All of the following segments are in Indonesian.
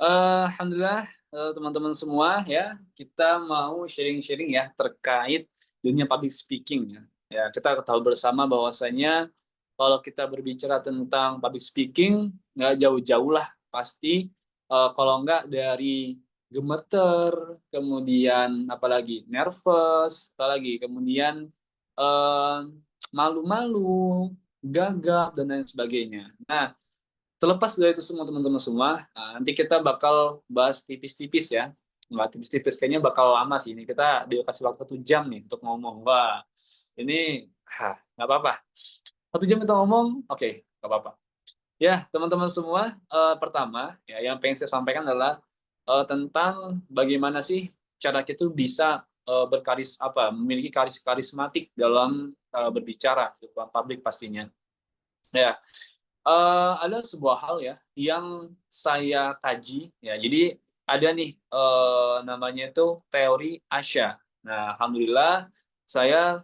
Alhamdulillah, teman-teman semua ya, kita mau sharing-sharing ya terkait dunia public speaking ya. Ya, kita ketahui bersama bahwasanya kalau kita berbicara tentang public speaking, nggak jauh-jauh lah pasti, kalau nggak dari gemeter, kemudian apalagi nervous, apalagi kemudian, eee, malu-malu, gagap, dan lain sebagainya. Nah, terlepas dari itu semua teman-teman semua, nanti kita bakal bahas tipis-tipis ya. Nggak tipis-tipis, kayaknya bakal lama sih ini. Kita dikasih waktu 1 jam nih untuk ngomong. Wah, ini nggak apa-apa. 1 jam kita ngomong, oke, nggak apa-apa. Ya, teman-teman semua, pertama ya yang pengen saya sampaikan adalah, tentang bagaimana sih cara kita tuh bisa, memiliki karismatik dalam, berbicara di depan publik pastinya. Ya, ada sebuah hal ya, yang saya kaji ya. Jadi ada nih, namanya itu teori Asha. Nah, alhamdulillah saya,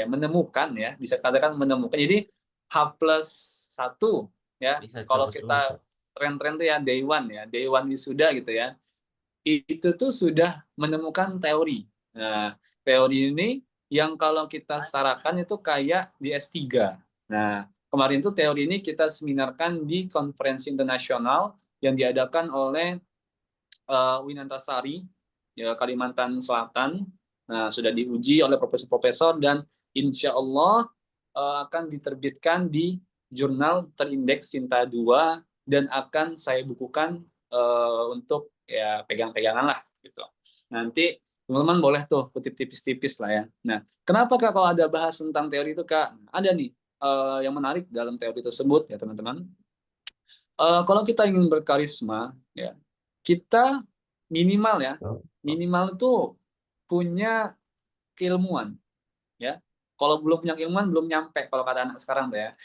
menemukan ya, bisa katakan menemukan. Jadi H+1 ya, Bisa kalau terus dulu kita tuh. tren-tren tuh ya day one ya, day one wisuda gitu ya, itu tuh sudah menemukan teori. Nah, teori ini yang kalau kita setarakan itu kayak di S3. Nah, kemarin tuh teori ini kita seminarkan di konferensi internasional yang diadakan oleh Winantasari, ya, Kalimantan Selatan. Nah, sudah diuji oleh profesor-profesor dan insya Allah akan diterbitkan di jurnal terindeks Sinta 2 dan akan saya bukukan untuk ya pegang-pegangan lah gitu. Nanti teman-teman boleh tuh kutip tipis-tipis lah ya. Nah, kenapa Kak kalau ada bahas tentang teori itu Kak? Ada nih yang menarik dalam teori tersebut ya teman-teman. Kalau kita ingin berkarisma, ya, kita minimal ya, Oh, oh, minimal itu punya keilmuan, ya. Kalau belum punya keilmuan, belum nyampe kalau kata anak sekarang tuh ya.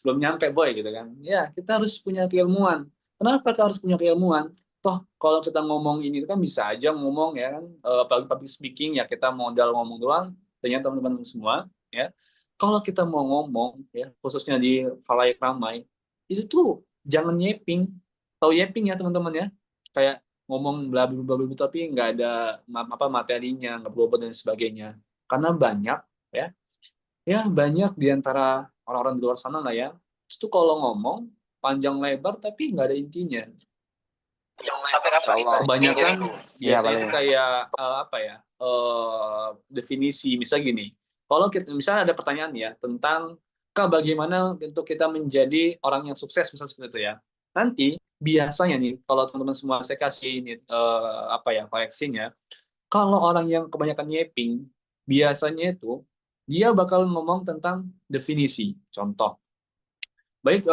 Belum nyampe boy gitu kan. Ya, kita harus punya keilmuan. Kenapa kita harus punya keilmuan? Toh kalau kita ngomong ini kan bisa aja ngomong ya kan, apalagi public speaking ya kita modal ngomong doang, ternyata teman-teman semua ya. Kalau kita mau ngomong ya, khususnya di khalayak ramai, itu tuh jangan yeping. Tahu yeping ya teman-teman ya? Kayak ngomong bla bla bla bla tapi nggak ada materinya, nggak berobat dan sebagainya. Karena banyak ya, ya banyak di antara orang-orang di luar sana lah ya, itu kalau ngomong panjang lebar tapi nggak ada intinya. Insya Allah. Kebanyakan Iya biasanya boleh. itu kayak definisi, misal gini. Kalau kita misalnya ada pertanyaan ya tentang Kak bagaimana untuk kita menjadi orang yang sukses misal seperti itu ya. Nanti biasanya nih kalau teman-teman semua saya kasih ini koreksinya, kalau orang yang kebanyakan nyeping biasanya itu dia bakal ngomong tentang definisi. Contoh, baik,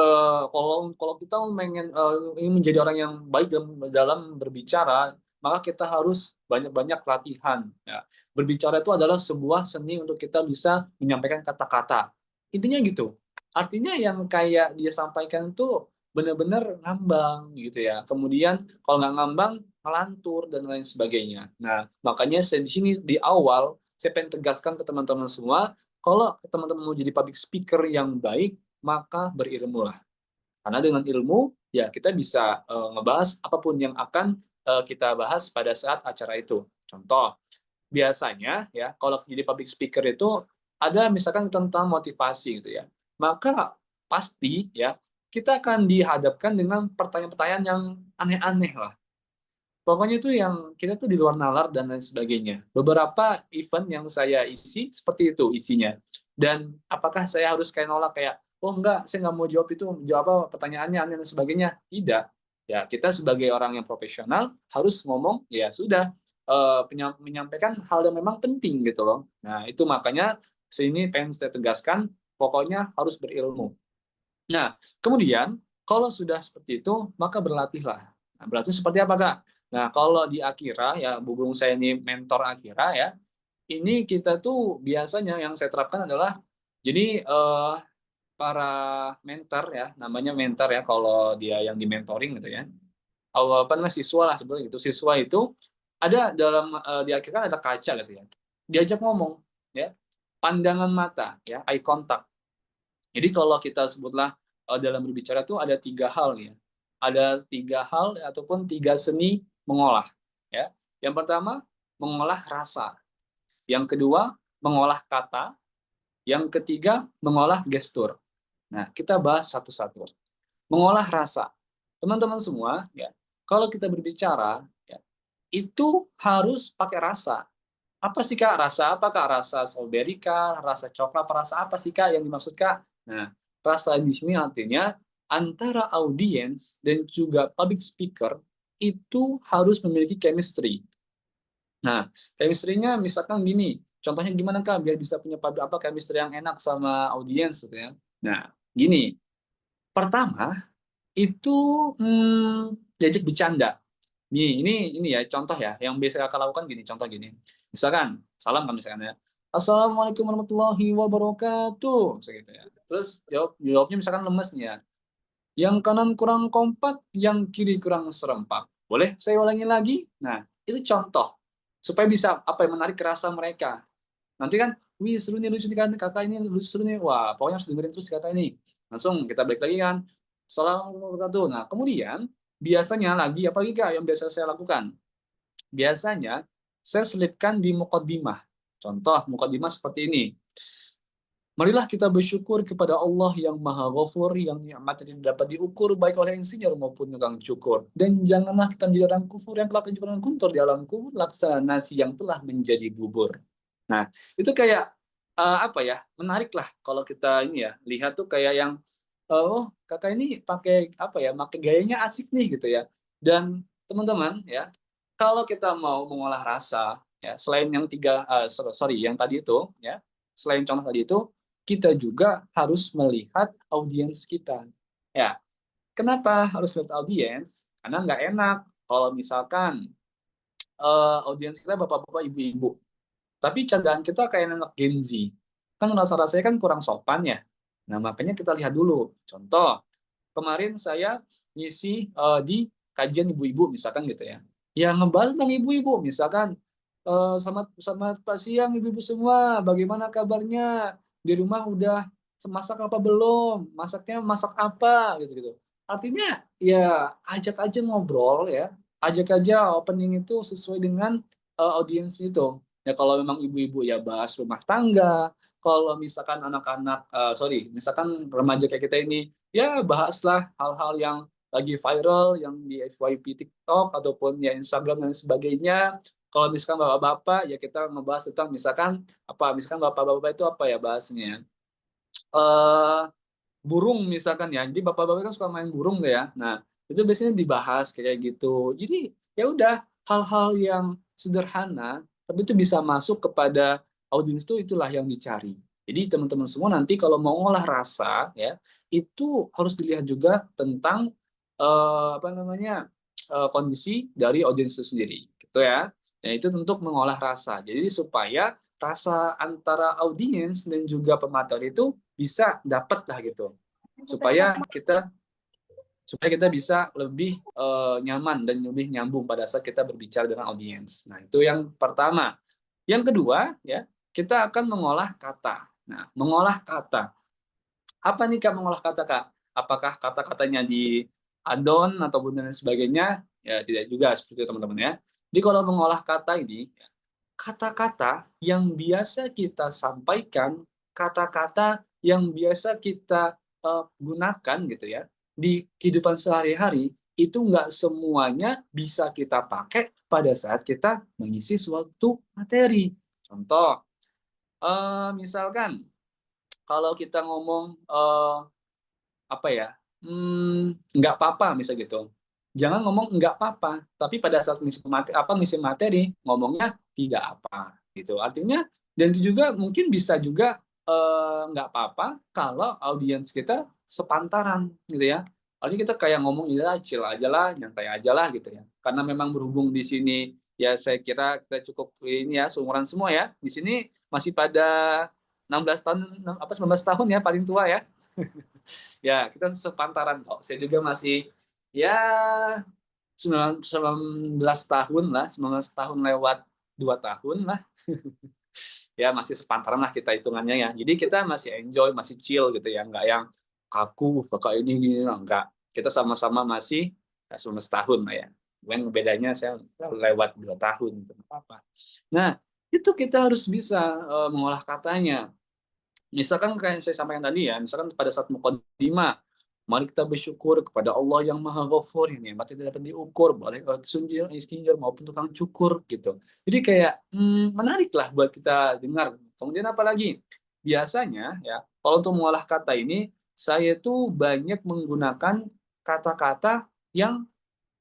kalau kalau kita pengen, ingin menjadi orang yang baik dalam dalam berbicara, maka kita harus banyak-banyak latihan, ya. Berbicara itu adalah sebuah seni untuk kita bisa menyampaikan kata-kata. Intinya gitu. Artinya yang kayak dia sampaikan itu benar-benar ngambang gitu ya. Kemudian kalau nggak ngambang, ngelantur dan lain sebagainya. Nah, makanya saya di sini di awal saya pengen tegaskan ke teman-teman semua, kalau teman-teman mau jadi public speaker yang baik, maka berilmulah. Karena dengan ilmu, ya kita bisa ngebahas apapun yang akan kita bahas pada saat acara itu. Contoh, biasanya ya kalau jadi public speaker itu ada misalkan tentang motivasi gitu ya. Maka pasti ya kita akan dihadapkan dengan pertanyaan-pertanyaan yang aneh-aneh lah. Pokoknya itu yang kita tuh di luar nalar dan lain sebagainya. Beberapa event yang saya isi seperti itu isinya. Dan apakah saya harus kayak nolak kayak, oh enggak, saya nggak mau jawab itu, jawab apa pertanyaannya aneh dan sebagainya. Tidak. Ya kita sebagai orang yang profesional harus ngomong, ya sudah, menyampaikan hal yang memang penting gitu loh. Nah itu makanya sini pengen saya tegaskan, pokoknya harus berilmu. Nah, kemudian kalau sudah seperti itu, maka berlatihlah. Nah, berlatih seperti apa, Kak? Nah, kalau di Akira, ya, berhubung saya ini mentor Akira, ya, ini kita tuh biasanya yang saya terapkan adalah, jadi para mentor, ya, namanya mentor ya, kalau dia yang di mentoring gitu ya, apa namanya, siswa lah sebetulnya gitu. Siswa itu ada dalam, di Akira kan ada kaca gitu ya, diajak ngomong, ya, pandangan mata, ya, eye contact. Jadi kalau kita sebutlah dalam berbicara itu ada 3 hal nih ya. ada 3 hal ataupun 3 seni mengolah. Ya, yang pertama mengolah rasa, yang kedua mengolah kata, yang ketiga mengolah gestur. Nah, kita bahas satu-satu. Mengolah rasa, teman-teman semua, ya. Kalau kita berbicara, ya, itu harus pakai rasa. Apa sih Kak rasa? Apakah rasa strawberry kah? Rasa coklat? Rasa apa sih Kak yang dimaksud Kak? Nah, rasa di sini artinya antara audiens dan juga public speaker itu harus memiliki chemistry. Nah, chemistry-nya misalkan gini, contohnya gimana Kak biar bisa punya apa chemistry yang enak sama audiens gitu ya. Nah, gini, pertama itu diajak bercanda. Ini ya contoh ya yang biasa kakak lakukan gini, contoh gini. Misalkan salam kan misalkan ya. Assalamualaikum warahmatullahi wabarakatuh, segitu ya. Terus jawabnya misalkan lemes nih ya. Yang kanan kurang kompak, yang kiri kurang serempak. Boleh saya ulangi lagi? Nah, itu contoh supaya bisa apa yang menarik rasa mereka. Nanti kan, wih seru nih lucu nih kan kakak ini lucu seru nih. Wah, pokoknya harus dengerin terus kakak ini. Langsung kita balik lagi kan. Assalamualaikum warahmatullahi wabarakatuh. Nah, kemudian biasanya lagi apa lagi Kak yang biasa saya lakukan? Biasanya saya selipkan di mukaddimah. Contoh mukaddimah seperti ini. Marilah kita bersyukur kepada Allah yang Maha Ghafur, yang nikmatnya tidak dapat diukur baik oleh insinyur maupun tukang cukur. Dan janganlah kita menjadi orang kufur yang kelak dicukur dengan guntur di alam kubur, laksana nasi yang telah menjadi bubur. Nah, itu kayak apa ya? Menarik lah kalau kita ini ya lihat tuh kayak yang oh kakak ini pakai apa ya? Pakai gayanya asik nih gitu ya. Dan teman-teman ya, kalau kita mau mengolah rasa ya selain yang sorry yang tadi itu ya, selain contoh tadi itu kita juga harus melihat audiens kita. Ya, kenapa harus melihat audiens? Karena nggak enak kalau misalkan audiens kita bapak-bapak, ibu-ibu. Tapi candaan kita kayak anak Gen Z. Kan rasa-rasanya kan kurang sopan ya. Nah, makanya kita lihat dulu. Contoh, kemarin saya ngisi di kajian ibu-ibu misalkan gitu ya. Ya ngebahas tentang ibu-ibu misalkan selamat selamat Pak siang ibu-ibu semua, bagaimana kabarnya? Di rumah udah masak apa belum? Masaknya masak apa gitu-gitu. Artinya ya ajak aja ngobrol ya. Ajak aja opening itu sesuai dengan audiens itu. Ya kalau memang ibu-ibu ya bahas rumah tangga, kalau misalkan anak-anak sorry, misalkan remaja kayak kita ini ya bahaslah hal-hal yang lagi viral yang di FYP TikTok ataupun ya Instagram dan sebagainya. Kalau misalkan bapak-bapak ya kita ngebahas tentang misalkan bapak-bapak itu apa ya bahasnya eh burung misalkan ya. Jadi bapak-bapak kan suka main burung tuh ya. Nah, itu biasanya dibahas kayak gitu. Jadi ya udah hal-hal yang sederhana tapi itu bisa masuk kepada audiens itulah yang dicari. Jadi teman-teman semua nanti kalau mau ngolah rasa ya itu harus dilihat juga tentang apa namanya kondisi dari audiens itu sendiri gitu ya. Nah, itu untuk mengolah rasa. Jadi supaya rasa antara audiens dan juga pemateri itu bisa dapat lah gitu supaya kita bisa lebih nyaman dan lebih nyambung pada saat kita berbicara dengan audiens. Nah, itu yang pertama. Yang kedua, ya, kita akan mengolah kata. Nah, mengolah kata. Apa nih Kak mengolah kata, Kak? Apakah kata-katanya di add-on ataupun dan sebagainya? Ya, tidak juga seperti itu, teman-teman ya. Jadi kalau mengolah kata ini, kata-kata yang biasa kita sampaikan, kata-kata yang biasa kita gunakan gitu ya di kehidupan sehari-hari itu nggak semuanya bisa kita pakai pada saat kita mengisi suatu materi. Contoh, misalkan kalau kita ngomong apa ya, nggak apa-apa misal gitu. Jangan ngomong nggak apa-apa, tapi pada saat misi materi ngomongnya tidak apa gitu. Artinya dan itu juga mungkin bisa juga nggak apa-apa kalau audiens kita sepantaran gitu ya. Artinya kita kayak ngomong ya chill aja lah, nyantai aja lah gitu ya. Karena memang berhubung di sini ya saya kira kita cukup ini ya seumuran semua ya. Di sini masih pada 16 tahun apa 19 tahun ya paling tua ya. Ya, kita sepantaran kok. Saya juga masih ya 19 tahun lah, 19 tahun lewat 2 tahun lah. Ya masih sepantaran lah kita hitungannya ya. Jadi kita masih enjoy, masih chill gitu ya, nggak yang kaku, kakak ini gini enggak. Kita sama-sama masih selama setahun lah ya. Yang bedanya saya lewat 2 tahun, gitu, apa-apa. Nah, itu kita harus bisa mengolah katanya. Misalkan kayak saya sampaikan tadi ya, misalkan pada saat mukadimah, mari kita bersyukur kepada Allah yang Maha Ghafur, ini nikmat tidak dapat diukur, boleh sunjil, istinjil maupun tukang cukur gitu. Jadi kayak menarik lah buat kita dengar. Kemudian apa lagi? Biasanya ya, kalau untuk mengolah kata ini, saya tuh banyak menggunakan kata-kata yang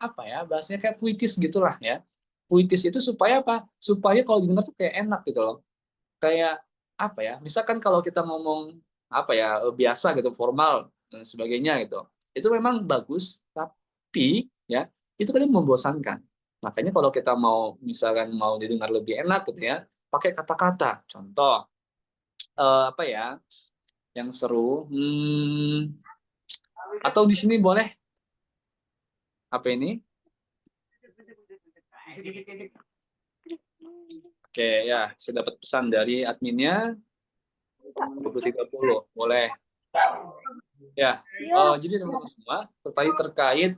apa ya, bahasanya kayak puitis gitulah ya. Puitis itu supaya apa? Supaya kalau didengar tuh kayak enak gitu loh. Kayak apa ya, misalkan kalau kita ngomong apa ya, biasa gitu, formal dan sebagainya gitu, itu memang bagus, tapi ya itu kadang membosankan. Makanya kalau kita mau misalkan mau didengar lebih enak gitu ya, pakai kata-kata. Contoh apa ya yang seru, atau di sini boleh apa ini, oke ya, saya dapat pesan dari adminnya 2030 boleh ya. Jadi teman-teman semua terkait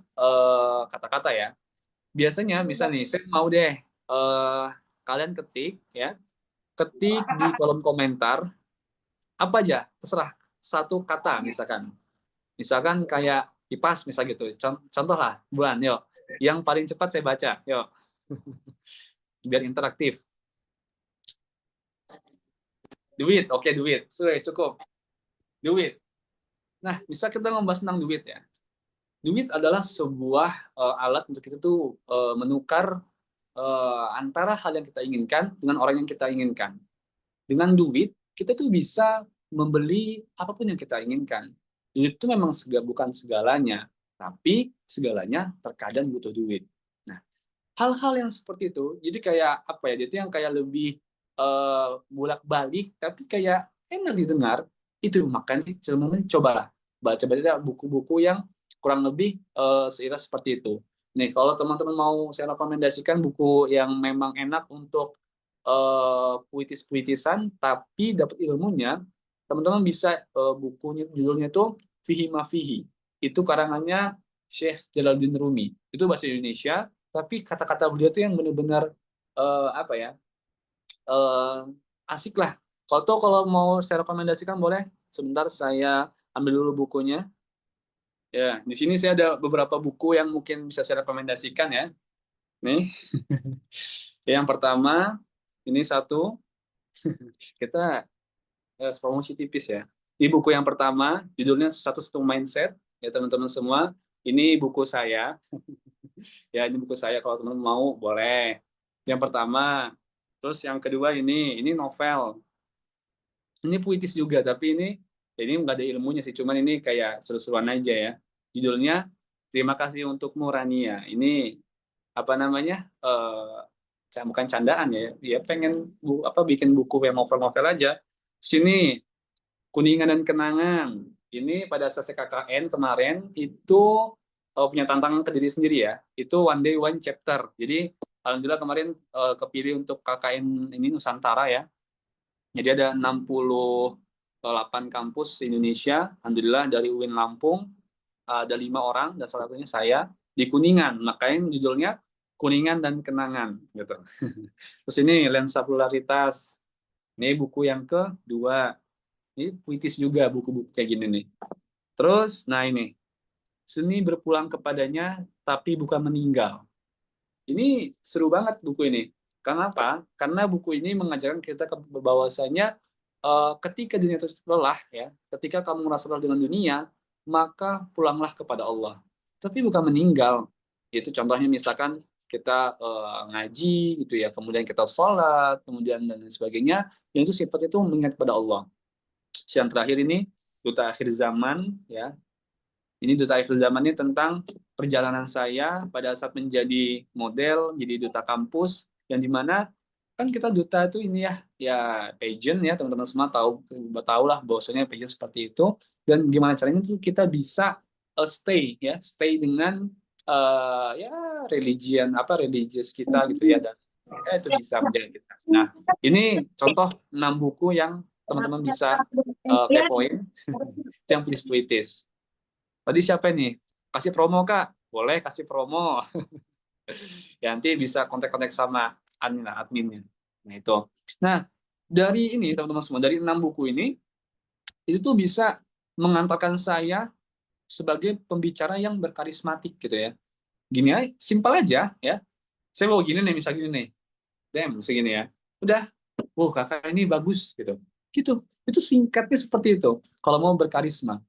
kata-kata ya. Biasanya misal nih, saya mau deh kalian ketik ya, ketik di kolom komentar apa aja, terserah satu kata misalkan kayak kipas misal gitu. Contoh lah, Bulan, yuk. Yang paling cepat saya baca, yuk. Biar interaktif. Duit, oke duit. Sudah cukup. Duit. Nah, bisa kita membahas tentang duit ya. Duit adalah sebuah alat untuk kita tuh menukar antara hal yang kita inginkan dengan orang yang kita inginkan. Dengan duit, kita tuh bisa membeli apapun yang kita inginkan. Duit itu memang bukan segalanya, tapi segalanya terkadang butuh duit. Nah, hal-hal yang seperti itu, jadi kayak apa ya, dia itu yang kayak lebih bolak-balik, tapi kayak enak didengar, itu makanya teman-teman cobalah baca-baca buku-buku yang kurang lebih seiras seperti itu. Nih, kalau teman-teman mau saya rekomendasikan buku yang memang enak untuk puitis-puitisan, tapi dapat ilmunya, teman-teman bisa bukunya judulnya itu Fihi Mafihi. Itu karangannya Syekh Jalaluddin Rumi. Itu bahasa Indonesia, tapi kata-kata beliau tuh yang benar-benar apa ya, asik lah. Kalau mau saya rekomendasikan boleh sebentar saya ambil dulu bukunya. Ya, di sini saya ada beberapa buku yang mungkin bisa saya rekomendasikan ya. Nih, yang pertama ini satu, kita promosi tipis ya. Ini buku yang pertama, judulnya Satu-Satu Mindset ya teman-teman semua. Ini buku saya. Ya, ini buku saya, kalau teman-teman mau boleh. Yang pertama, terus yang kedua ini novel. Ini puitis juga, tapi ini nggak ada ilmunya sih, cuman ini kayak seru-seruan aja ya. Judulnya Terima Kasih Untukmu Rania. Ini apa namanya? Bukan candaan ya. Ya pengen bikin buku yang novel-novel aja. Sini Kuningan dan Kenangan. Ini pada sesi KKN kemarin itu punya tantangan ke diri sendiri ya. Itu one day one chapter. Jadi alhamdulillah kemarin kepilih untuk KKN ini Nusantara ya. Jadi ada 68 kampus di Indonesia. Alhamdulillah dari UIN Lampung ada 5 orang dan salah satunya saya di Kuningan. Makanya judulnya Kuningan dan Kenangan gitu. Terus ini Lensa Polaritas. Ini buku yang kedua. Ini puitis juga buku-buku kayak gini nih. Terus, nah ini, Seni Berpulang Kepadanya Tapi Bukan Meninggal. Ini seru banget buku ini. Karena apa? Karena buku ini mengajarkan kita bahwasanya ketika dunia itu lelah, ya, ketika kamu merasa lelah dengan dunia, maka pulanglah kepada Allah. Tapi bukan meninggal. Itu contohnya misalkan kita ngaji, gitu ya, kemudian kita sholat, kemudian dan lain sebagainya, yang itu sifatnya itu mengingat kepada Allah. Yang terakhir ini Duta Akhir Zaman ya. Ini Duta Akhir Zaman ini tentang perjalanan saya pada saat menjadi model, jadi duta kampus, yang dimana kan kita duta itu ini ya pageant ya, teman-teman semua tahu lah bahwasanya pageant seperti itu, dan gimana caranya tuh kita bisa stay dengan ya religious kita gitu ya, dan itu bisa menjaga kita. Nah, ini contoh 6 buku yang teman-teman bisa kepoin yang puitis. Tadi siapa nih? kasih promo Kak, boleh kasih promo. Ya nanti bisa kontak-kontak sama adminnya. Nah itu. Nah dari ini teman-teman semua, dari 6 buku ini itu tuh bisa mengantarkan saya sebagai pembicara yang berkarismatik gitu ya. Gini aja, simpel aja ya. Saya mau gini nih, misal gini nih, segini ya. Udah, kakak ini bagus gitu. Gitu. Itu singkatnya seperti itu. Kalau mau berkarisma.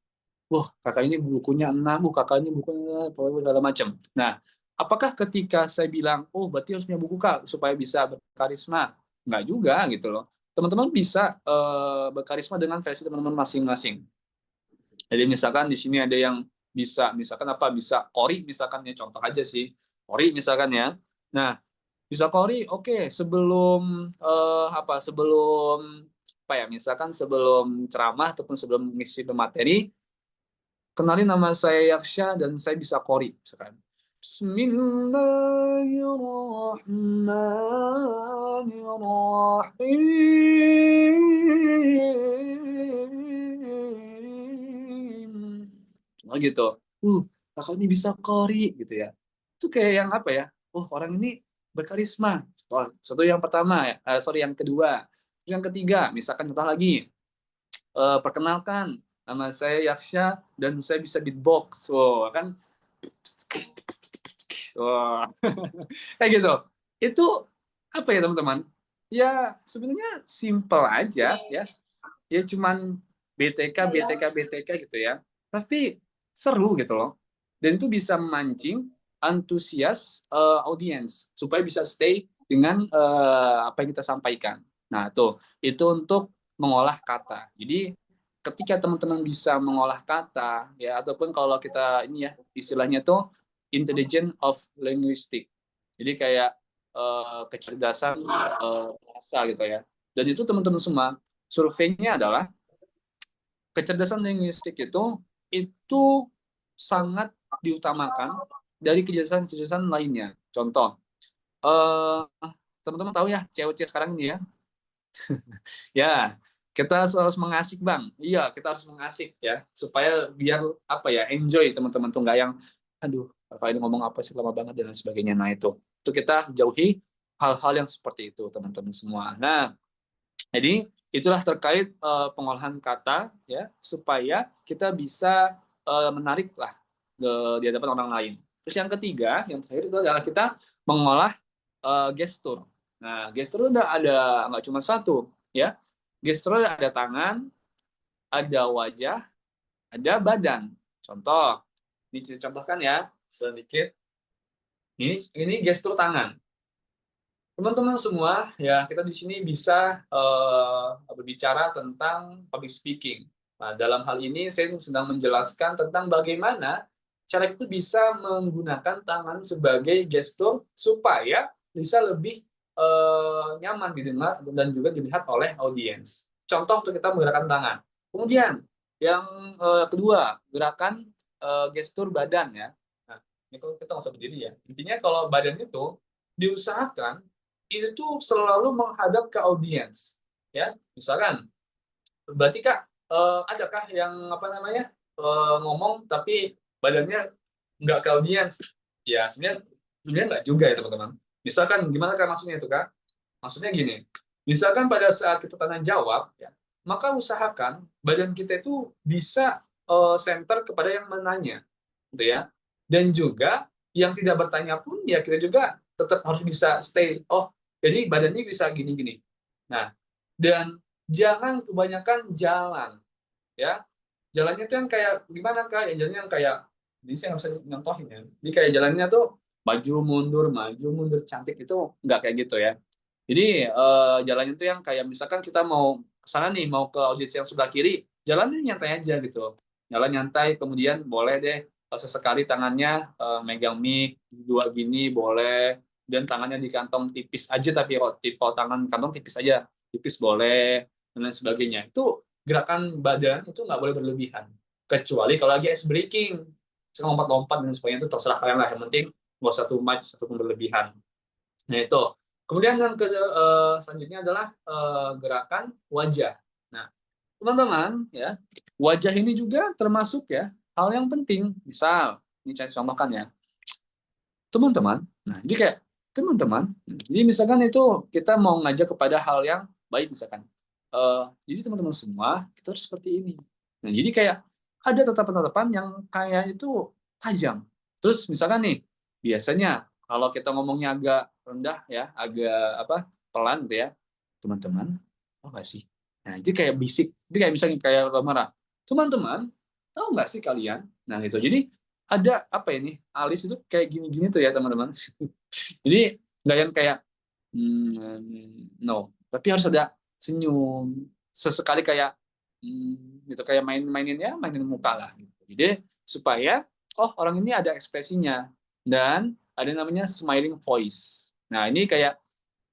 Kakak ini bukunya 6, kakak ini bukunya segala macam. Nah, apakah ketika saya bilang, berarti harus punya buku Kak supaya bisa berkarisma? Enggak juga gitu loh. Teman-teman bisa berkarisma dengan versi teman-teman masing-masing. Jadi misalkan di sini ada yang bisa, misalkan apa, bisa ori misalkan ya, contoh aja sih, ori misalkan ya. Nah, bisa ori, oke, sebelum sebelum apa ya, misalkan sebelum ceramah ataupun sebelum mengisi materi, kenalin nama saya Yaksha dan saya bisa kori misalkan. Bismillahirrahmanirrahim. Oh gitu. Kakak ini bisa kori gitu ya. Itu kayak yang apa ya? Orang ini berkarisma. Satu yang pertama ya, yang kedua. Yang ketiga, misalkan contoh lagi, perkenalkan, nama saya Yaksha dan saya bisa beatbox. Kan, kayak gitu. Itu apa ya teman-teman? Ya sebenarnya simple aja ya. Ya cuman BTK, BTK, BTK gitu ya. Tapi seru gitu loh. Dan itu bisa memancing antusias audiens supaya bisa stay dengan apa yang kita sampaikan. Nah, tuh, itu untuk mengolah kata. Jadi ketika teman-teman bisa mengolah kata ya, ataupun kalau kita ini ya istilahnya tuh intelligence of linguistic. Jadi kayak kecerdasan bahasa gitu ya. Dan itu teman-teman semua, surveinya adalah kecerdasan linguistik itu sangat diutamakan dari kecerdasan-kecerdasan lainnya. Contoh, eh, teman-teman tahu ya cewek-cewek sekarang ini ya, ya kita harus mengasik bang, iya kita harus mengasik ya supaya biar apa ya enjoy teman-teman tuh nggak yang aduh kalau ini ngomong apa sih lama banget dan lain sebagainya. Nah itu kita jauhi hal-hal yang seperti itu teman-teman semua. Nah jadi itulah terkait pengolahan kata ya supaya kita bisa menarik lah di hadapan orang lain. Terus yang ketiga, yang terakhir itu adalah kita mengolah gestur. Nah, gestur itu ada nggak cuma satu ya. Gestur ada tangan, ada wajah, ada badan. Contoh, ini contohkan ya, sedikit. Ini gestur tangan. Teman-teman semua, ya kita di sini bisa berbicara tentang public speaking. Nah, dalam hal ini saya sedang menjelaskan tentang bagaimana cara itu bisa menggunakan tangan sebagai gestur supaya bisa lebih nyaman didengar dan juga dilihat oleh audiens. Contoh untuk kita menggerakkan tangan. Kemudian yang kedua, gerakan gestur badan ya. Nah, ini kalau kita nggak usah berdiri ya. Intinya kalau badan itu diusahakan itu tuh selalu menghadap ke audiens ya, misalkan berarti kak adakah yang apa namanya ngomong tapi badannya nggak ke audiens ya, sebenarnya nggak juga ya teman-teman. Misalkan gimana kak maksudnya itu kak? Maksudnya gini, misalkan pada saat kita tanya jawab ya, maka usahakan badan kita itu bisa center kepada yang menanya gitu ya, dan juga yang tidak bertanya pun ya kita juga tetap harus bisa stay, jadi badannya bisa gini-gini. Nah, dan jangan kebanyakan jalan, ya. Jalannya tuh yang kayak gimana kak? Ya jalannya yang kayak, ini saya nggak bisa nyontohin ya. Jadi kayak jalannya tuh maju mundur cantik itu nggak kayak gitu ya. Jadi jalannya tuh yang kayak misalkan kita mau ke sana nih, mau ke audiens yang sebelah kiri, jalannya nyantai aja gitu. Jalan nyantai, kemudian boleh deh sesekali tangannya megang mic dua gini boleh, dan tangannya di kantong tipis aja, tapi kalau tangan kantong tipis aja, tipis boleh dan lain sebagainya. Itu gerakan badan itu nggak boleh berlebihan, kecuali kalau lagi ice breaking, lompat-lompat dan sebagainya itu terserah kalian lah, yang penting nggak usah too much ataupun berlebihan. Nah itu. Kemudian yang selanjutnya adalah gerakan wajah. Nah teman-teman ya, wajah ini juga termasuk ya hal yang penting. Misal ini saya contohkan ya, teman-teman. Nah, jadi kayak teman-teman. Jadi misalkan itu kita mau ngajak kepada hal yang baik misalkan. Jadi teman-teman semua kita harus seperti ini. Nah, jadi kayak ada tatapan-tatapan yang kayak itu tajam. Terus misalkan nih, biasanya kalau kita ngomongnya agak rendah ya, agak apa pelan gitu ya, teman-teman, oh nggak sih? Nah, jadi kayak bisik. Jadi kayak misalnya kayak marah. Teman-teman, tahu nggak sih kalian? Nah, gitu. Jadi ada apa ini alis itu kayak gini-gini tuh ya teman-teman. Jadi nggak yang kayak no, tapi harus ada senyum sesekali kayak gitu kayak mainin muka lah. Gitu. Jadi supaya oh orang ini ada ekspresinya dan ada namanya smiling voice. Nah ini kayak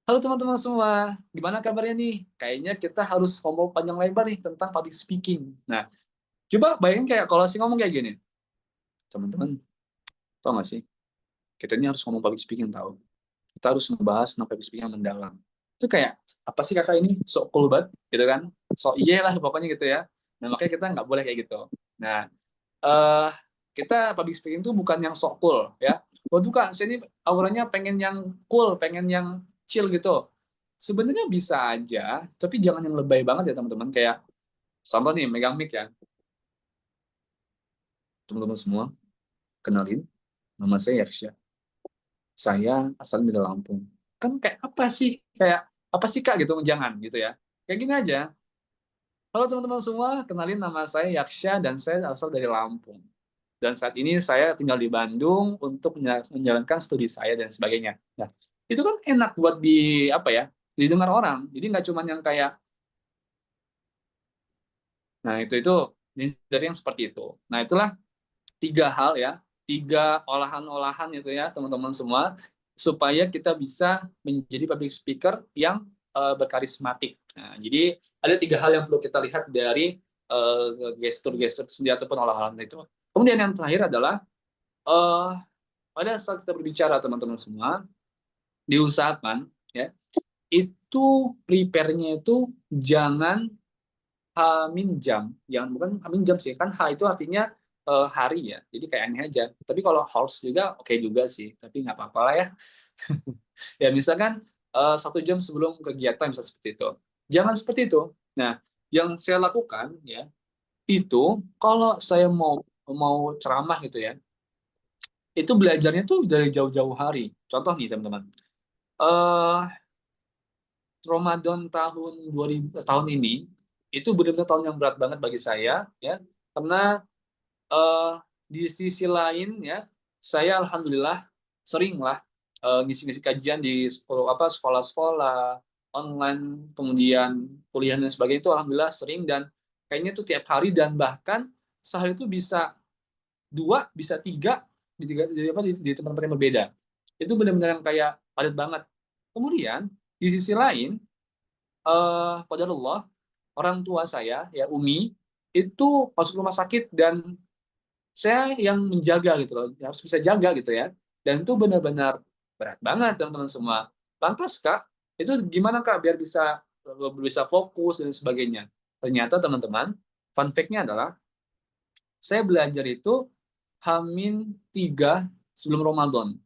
halo teman-teman semua, gimana kabarnya nih? Kayaknya kita harus ngomong panjang lebar nih tentang public speaking. Nah coba bayangin kayak kalau sih ngomong kayak gini, teman-teman, tau nggak sih? Kita ini harus ngomong public speaking tahu. Kita harus membahas tentang public speaking yang mendalam. Itu kayak apa sih kakak ini sok cool banget gitu kan? Sok iye lah pokoknya gitu ya. Nah makanya kita nggak boleh kayak gitu. Nah eh kita public speaking itu bukan yang sok cool ya. Waduh kak, saya ini auranya pengen yang cool, pengen yang chill gitu. Sebenarnya bisa aja, tapi jangan yang lebay banget ya teman-teman. Kayak contoh nih, megang mic ya. Teman-teman semua, kenalin, nama saya Yaksha. Saya asal dari Lampung. Kan kayak apa sih? Kayak apa sih Kak gitu? Jangan gitu ya. Kayak gini aja. Halo teman-teman semua, kenalin nama saya Yaksha dan saya asal dari Lampung. Dan saat ini saya tinggal di Bandung untuk menjalankan studi saya dan sebagainya. Nah, itu kan enak buat di apa ya? Didengar orang. Jadi nggak cuma yang kayak nah itu dari yang seperti itu. Nah, itulah tiga hal ya, tiga olahan-olahan itu ya teman-teman semua, supaya kita bisa menjadi public speaker yang berkarismatik. Nah, jadi ada tiga hal yang perlu kita lihat dari gestur-gestur itu sendiri ataupun olahan itu. Kemudian yang terakhir adalah uh, pada saat kita berbicara teman-teman semua, diusahakan ya itu prepare-nya itu jangan H-min jam, yang bukan H-min jam sih, kan H itu artinya hari ya, jadi kayak aneh aja. Tapi kalau horse juga oke juga sih, tapi nggak apa-apa lah ya. Ya misalkan 1 jam sebelum kegiatan misalnya seperti itu. Jangan seperti itu. Nah, yang saya lakukan ya itu kalau saya mau mau ceramah gitu ya, itu belajarnya tuh dari jauh-jauh hari. Contoh nih teman-teman, eh Ramadan tahun 2000 tahun ini itu benar-benar tahun yang berat banget bagi saya ya karena eh, di sisi lain ya saya alhamdulillah sering lah ngisi-ngisi kajian di sekolah-sekolah online kemudian kuliah dan sebagainya itu alhamdulillah sering dan kayaknya itu tiap hari dan bahkan sehari itu bisa 2 bisa 3 di tempat-tempat yang berbeda itu benar-benar yang kayak padat banget kemudian di sisi lain qadarullah orang tua saya ya Umi itu masuk rumah sakit dan saya yang menjaga gitu loh harus bisa jaga gitu ya dan itu benar-benar berat banget teman-teman semua lantas kak itu gimana kak biar bisa fokus dan sebagainya ternyata teman-teman fun fact-nya adalah saya belajar itu H-3 sebelum Ramadan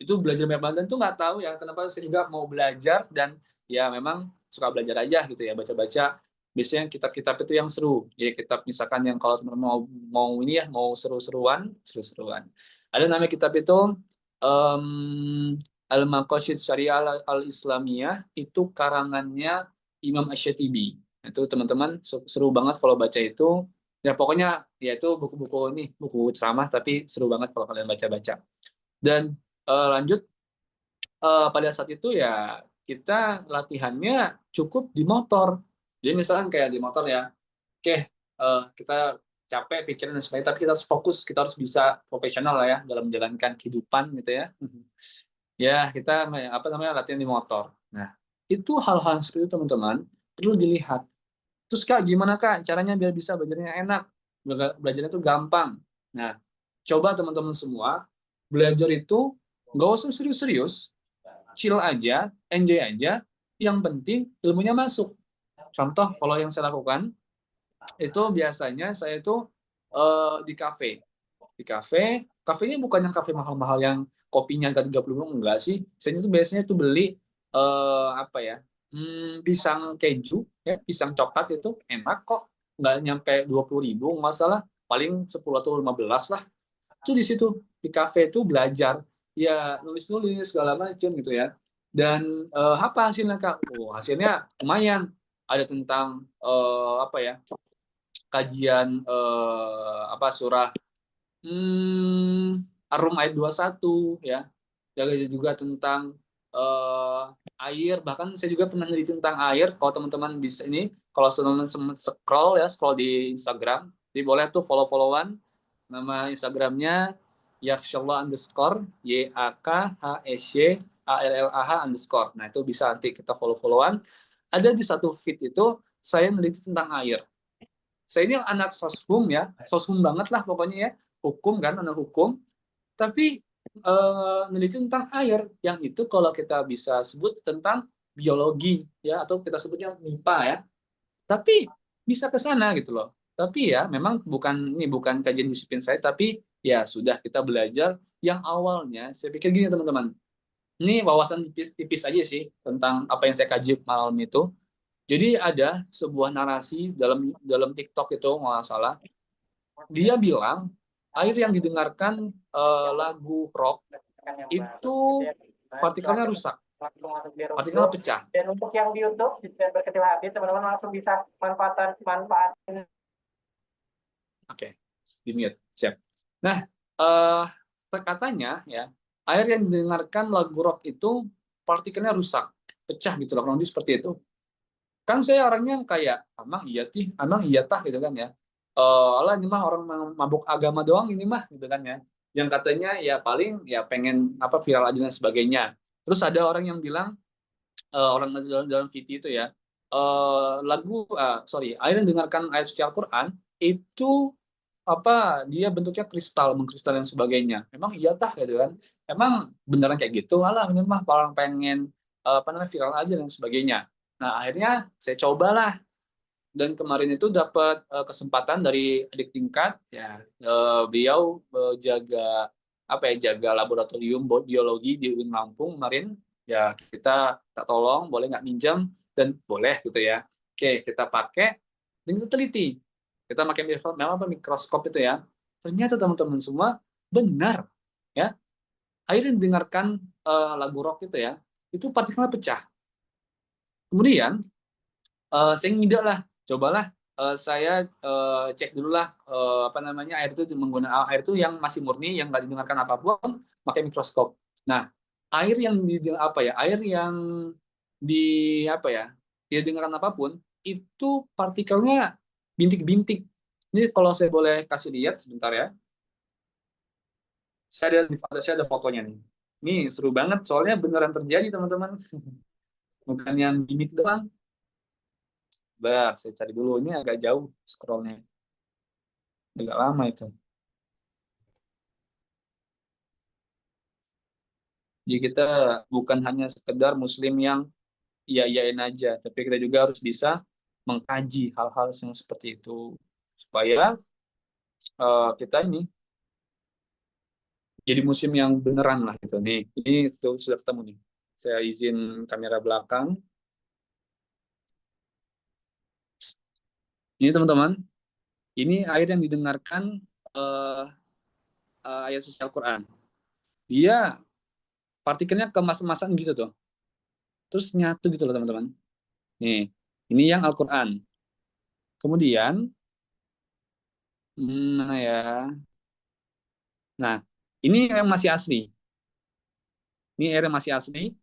itu belajar banyak banget dan tuh nggak tahu ya kenapa saya juga mau belajar dan ya memang suka belajar aja gitu ya baca-baca biasanya kitab-kitab itu yang seru jadi kitab misalkan yang kalau teman mau mau ini ya mau seru-seruan ada namanya kitab itu Al-Maqasid Syariah Al-Islamiyah itu karangannya Imam Asy-Syatibi itu teman-teman seru banget kalau baca itu ya pokoknya ya itu buku-buku ini buku ceramah tapi seru banget kalau kalian baca-baca dan lanjut pada saat itu ya kita latihannya cukup di motor. Jadi misalkan kayak di motor ya, oke kita capek pikiran dan sebagainya, tapi kita harus fokus, kita harus bisa profesional lah ya dalam menjalankan kehidupan gitu ya. Ya kita apa namanya latihan di motor. Nah itu hal-hal seperti itu teman-teman perlu dilihat. Terus kak gimana kak caranya biar bisa belajarnya enak, belajarnya itu gampang. Nah coba teman-teman semua belajar itu nggak usah serius-serius, chill aja, enjoy aja. Yang penting ilmunya masuk. Contoh kalau yang saya lakukan itu biasanya saya itu di kafe, kafenya bukan yang kafe mahal-mahal yang kopinya harga 30 enggak sih. Saya itu biasanya tuh beli apa ya? Pisang keju ya, pisang coklat itu enak kok. Nggak nyampe 20.000 nggak salah, paling 10 atau 15 lah. Itu di situ di kafe itu belajar ya nulis-nulis segala macam gitu ya. Dan apa hasilnya Kak? Oh, hasilnya lumayan. Ada tentang apa ya? Kajian apa surah Ar-Rum ayat 21 ya. Dan juga tentang eh, air, bahkan saya juga pernah neliti tentang air. Kalau teman-teman bisa ini, kalau teman-teman scroll ya, scroll di Instagram, jadi boleh tuh follow-followan. Nama Instagramnya yakshallah underscore YAKHSYALLAH underscore. Nah itu bisa nanti kita follow-followan. Ada di satu feed itu saya meneliti tentang air. Saya ini anak soshum ya, soshum banget lah pokoknya ya, hukum kan, anak hukum. Tapi meneliti tentang air, yang itu kalau kita bisa sebut tentang biologi ya, atau kita sebutnya MIPA ya. Tapi bisa ke sana gitu loh. Tapi ya memang bukan kajian disiplin saya, tapi ya sudah kita belajar yang awalnya. Saya pikir gini teman-teman, ini wawasan tipis aja sih tentang apa yang saya kaji malam itu. Jadi ada sebuah narasi dalam dalam TikTok itu nggak salah, dia bilang air yang didengarkan lagu rock itu partikelnya rusak, langsung masuk di partikelnya Rojo. pecah. Dan untuk yang di YouTube berkecil hati, teman-teman langsung bisa manfaatin. Oke, di mute, siap. Nah, eh, katanya ya air yang didengarkan lagu rock itu partikelnya rusak, pecah gitu loh, kurang lebih seperti itu. Kan saya orangnya kayak emang iya tah gitu kan ya. Alah ini mah orang mabuk agama doang ini mah gitu kan ya. Yang katanya ya paling ya pengen apa viral aja dan sebagainya. Terus ada orang yang bilang orang dalam VT itu ya, air yang dengarkan ayat suci Al-Quran itu apa dia bentuknya kristal, mengkristal dan sebagainya. Emang iya tah gitu kan? Emang beneran kayak gitu? Alah ini mah orang pengen apa namanya viral aja dan sebagainya. Nah akhirnya saya cobalah, dan kemarin itu dapat kesempatan dari adik tingkat ya, beliau jaga apa ya, jaga laboratorium biologi di UIN Lampung kemarin ya, kita tak tolong boleh nggak minjam, dan boleh gitu ya. Oke kita pakai dan kita teliti, kita pakai memang apa mikroskop itu ya, ternyata teman-teman semua benar ya, air yang dengarkan lagu rock itu ya, itu partikelnya pecah. Kemudian saya ngide lah, cobalah saya cek dulu lah apa namanya air itu menggunakan air itu yang masih murni, yang nggak didengarkan apapun, pakai mikroskop. Nah, air yang di apa ya, air yang di apa ya, tidak didengarkan apapun, itu partikelnya bintik-bintik. Ini kalau saya boleh kasih lihat sebentar ya, saya ada fotonya nih. Ini seru banget, soalnya beneran terjadi teman-teman, bukan yang gimmick doang. Saya cari dulu, ini agak jauh scrollnya, agak lama itu. Jadi kita bukan hanya sekedar muslim yang iya-iyain aja, tapi kita juga harus bisa mengkaji hal-hal yang seperti itu supaya kita ini jadi muslim yang beneran lah gitu. Nih, ini tuh sudah ketemu nih. Saya izin kamera belakang. Ini teman-teman, ini air yang didengarkan eh, ayat suci Al-Quran. Dia partikelnya kemas-kemasan gitu tuh. Terus nyatu gitu loh teman-teman. Nih, ini yang Al-Quran. Kemudian, mana ya? Nah, ini yang masih asli. Ini air yang masih asli.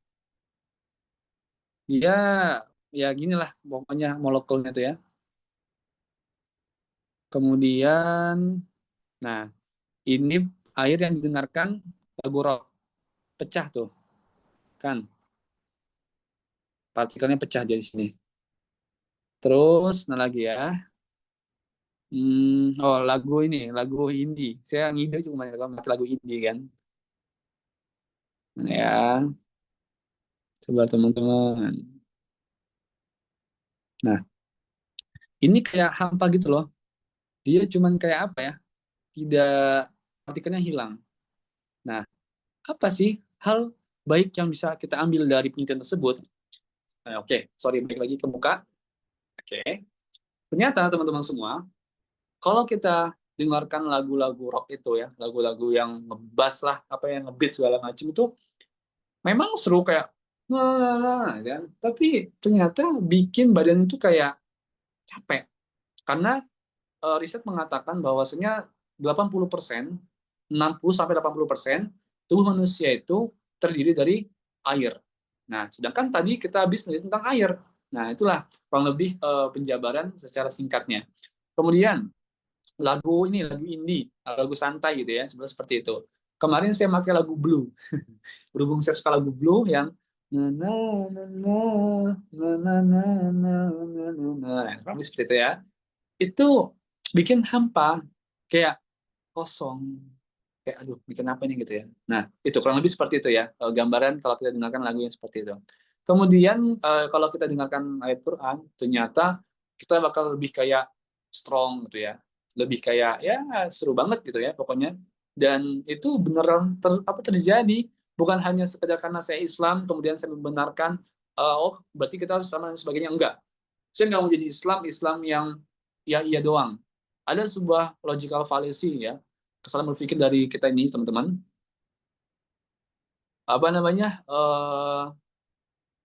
Dia ya gini lah, pokoknya molekulnya tuh ya. Kemudian, nah ini air yang didengarkan lagu rock, pecah tuh, kan? Partikelnya pecah dari sini. Terus, nah lagi ya. Oh lagu ini, lagu indie. Saya ngide cuma lagu indie kan. Mana ya? Coba teman-teman. Nah, ini kayak hampa gitu loh. Dia cuman kayak apa ya? Tidak, partikelnya hilang. apa sih hal baik yang bisa kita ambil dari penelitian tersebut? Oke, sorry, balik lagi ke muka. Oke. Ternyata teman-teman semua, kalau kita dengarkan lagu-lagu rock itu ya, lagu-lagu yang ngebass lah, apa yang ngebeat segala macam itu, memang seru kayak nah, kan? Tapi ternyata bikin badan itu kayak capek. Karena riset mengatakan bahwasanya 80%, 60 sampai 80% tubuh manusia itu terdiri dari air. Nah, sedangkan tadi kita habis melihat tentang air. Nah, itulah kurang lebih penjabaran secara singkatnya. Kemudian lagu indie, lagu santai gitu ya, sebenarnya seperti itu. Kemarin saya pakai lagu Blue. Berhubung saya suka lagu Blue yang na na na na na na na na na na, kurang lebih seperti itu ya. Itu bikin hampa, kayak kosong, kayak aduh bikin apa nih gitu ya. Nah, itu kurang lebih seperti itu ya, gambaran kalau kita dengarkan lagu yang seperti itu. Kemudian kalau kita dengarkan ayat Quran, ternyata kita bakal lebih kayak strong gitu ya, lebih kayak ya seru banget gitu ya pokoknya. Dan itu beneran terjadi, bukan hanya sekedar karena saya Islam kemudian saya membenarkan oh berarti kita harus sama dan sebagainya, enggak. Saya nggak mau jadi Islam yang ya iya doang. Ada sebuah logical fallacy ya, kesalahan berpikir dari kita ini teman-teman, apa namanya,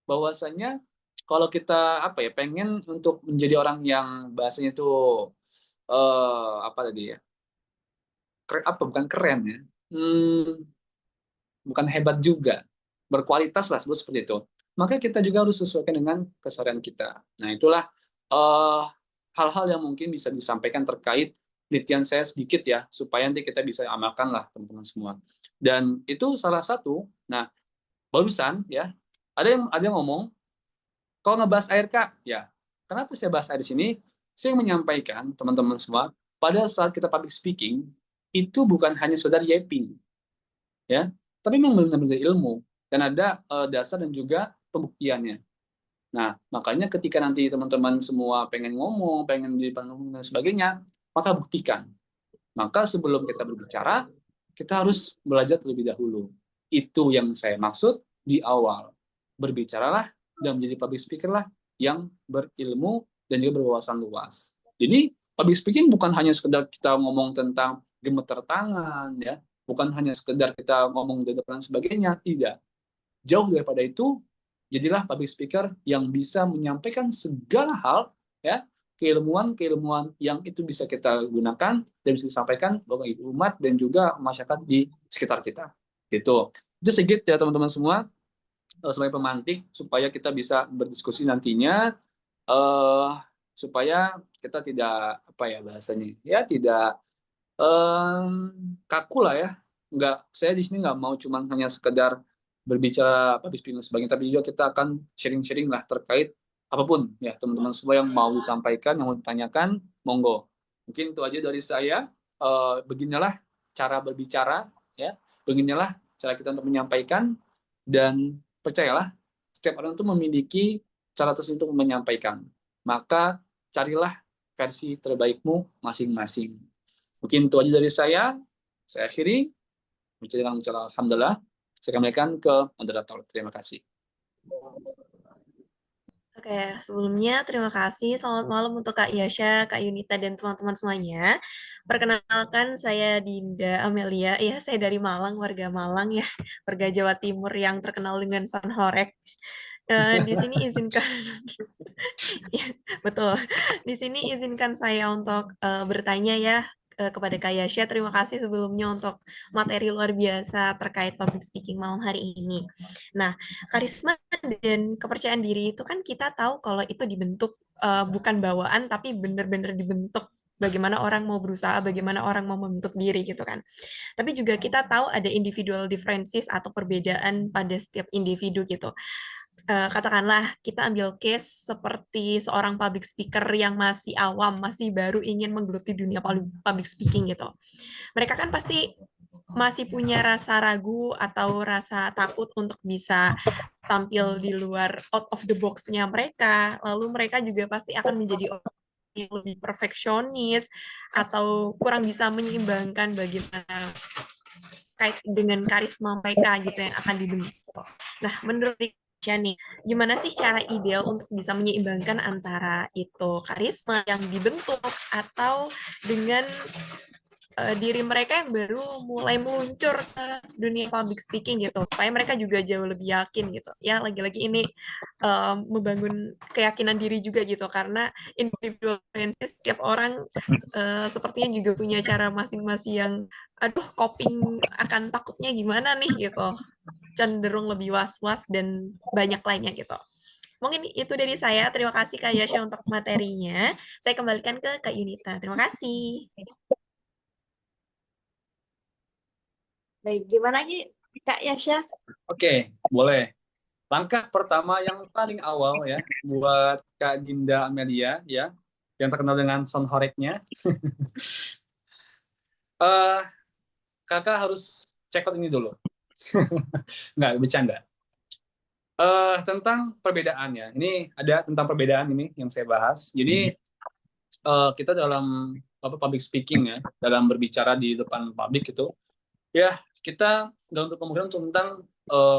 bahwasanya kalau kita apa ya pengen untuk menjadi orang yang bahasanya itu apa tadi ya, apa bukan keren ya, bukan hebat juga, berkualitas lah sebut seperti itu. Maka kita juga harus sesuaikan dengan keseharian kita. Nah itulah eh, hal-hal yang mungkin bisa disampaikan terkait penelitian saya sedikit ya, supaya nanti kita bisa amalkan lah teman-teman semua. Dan itu salah satu. Nah barusan ya ada yang ngomong, kalau ngebahas air kak, ya kenapa saya bahas air di sini? Saya menyampaikan teman-teman semua, pada saat kita public speaking itu bukan hanya sekedar yapping, ya, tapi memang benar-benar ilmu dan ada dasar dan juga pembuktiannya. Nah, makanya ketika nanti teman-teman semua pengen ngomong, pengen di panggung dan sebagainya, maka buktikan. Maka sebelum kita berbicara, kita harus belajar terlebih dahulu. Itu yang saya maksud di awal. Berbicaralah dan menjadi public speaker lah yang berilmu dan juga berwawasan luas. Jadi public speaking bukan hanya sekedar kita ngomong tentang gemeter tangan, ya, bukan hanya sekedar kita ngomong di depan dan sebagainya, tidak. Jauh daripada itu, jadilah public speaker yang bisa menyampaikan segala hal, ya, keilmuan-keilmuan yang itu bisa kita gunakan dan bisa disampaikan bagi umat dan juga masyarakat di sekitar kita. Gitu. Itu sedikit ya teman-teman semua, sebagai pemantik supaya kita bisa berdiskusi nantinya, eh supaya kita tidak apa ya bahasanya ya tidak kaku lah ya. Nggak, saya di sini nggak mau cuma hanya sekedar berbicara apa bisnis dan sebagainya, tapi juga kita akan sharing-sharing lah terkait apapun ya teman-teman semua yang mau disampaikan, yang mau ditanyakan, monggo. Mungkin itu aja dari saya. Beginilah cara berbicara, ya. Beginilah cara kita untuk menyampaikan, dan percayalah setiap orang itu memiliki cara tertentu untuk menyampaikan. Maka carilah versi terbaikmu masing-masing. Mungkin itu aja dari saya. Saya akhiri dengan mengucapkan alhamdulillah. Saya kembalikan ke moderator. Terima kasih. Oke, sebelumnya terima kasih. Selamat malam untuk Kak Yasha, Kak Yunita, dan teman-teman semuanya. Perkenalkan, saya Dinda Amelia. Ya, saya dari Malang, warga Malang ya, warga Jawa Timur yang terkenal dengan Sanhorek. Di sini izinkan, ya, betul. Di sini izinkan saya untuk bertanya ya kepada Kak Yasha. Terima kasih sebelumnya untuk materi luar biasa terkait public speaking malam hari ini. Nah, karisma dan kepercayaan diri itu kan kita tahu kalau itu dibentuk bukan bawaan tapi benar-benar dibentuk bagaimana orang mau berusaha, bagaimana orang mau membentuk diri gitu kan. Tapi juga kita tahu ada individual differences atau perbedaan pada setiap individu gitu. Katakanlah kita ambil case seperti seorang public speaker yang masih awam, masih baru ingin menggeluti dunia public speaking gitu. Mereka kan pasti masih punya rasa ragu atau rasa takut untuk bisa tampil di luar out of the box-nya mereka. Lalu mereka juga pasti akan menjadi orang yang lebih perfeksionis atau kurang bisa menyeimbangkan bagaimana terkait dengan karisma mereka gitu yang akan dibentuk. Nah, menurut Risha nih, gimana sih cara ideal untuk bisa menyeimbangkan antara itu karisma yang dibentuk atau dengan diri mereka yang baru mulai meluncur ke dunia public speaking gitu, supaya mereka juga jauh lebih yakin gitu. Ya, lagi-lagi ini membangun keyakinan diri juga gitu, karena individual setiap orang sepertinya juga punya cara masing-masing yang, aduh, coping akan takutnya gimana nih gitu, cenderung lebih was-was dan banyak lainnya gitu. Mungkin itu dari saya. Terima kasih Kak Yasha untuk materinya. Saya kembalikan ke Kak Yunita. Terima kasih. Baik, gimana Ki, Kak Yasha? Oke, boleh. Langkah pertama yang paling awal ya buat Kak Dinda Amelia ya, yang terkenal dengan sound horeg-nya. eh Kakak harus check out ini dulu. Nggak, bercanda. Tentang perbedaannya. Ini ada tentang perbedaan ini yang saya bahas. Jadi kita dalam public speaking ya, dalam berbicara di depan publik itu, ya kita nggak untuk kemungkinan tentang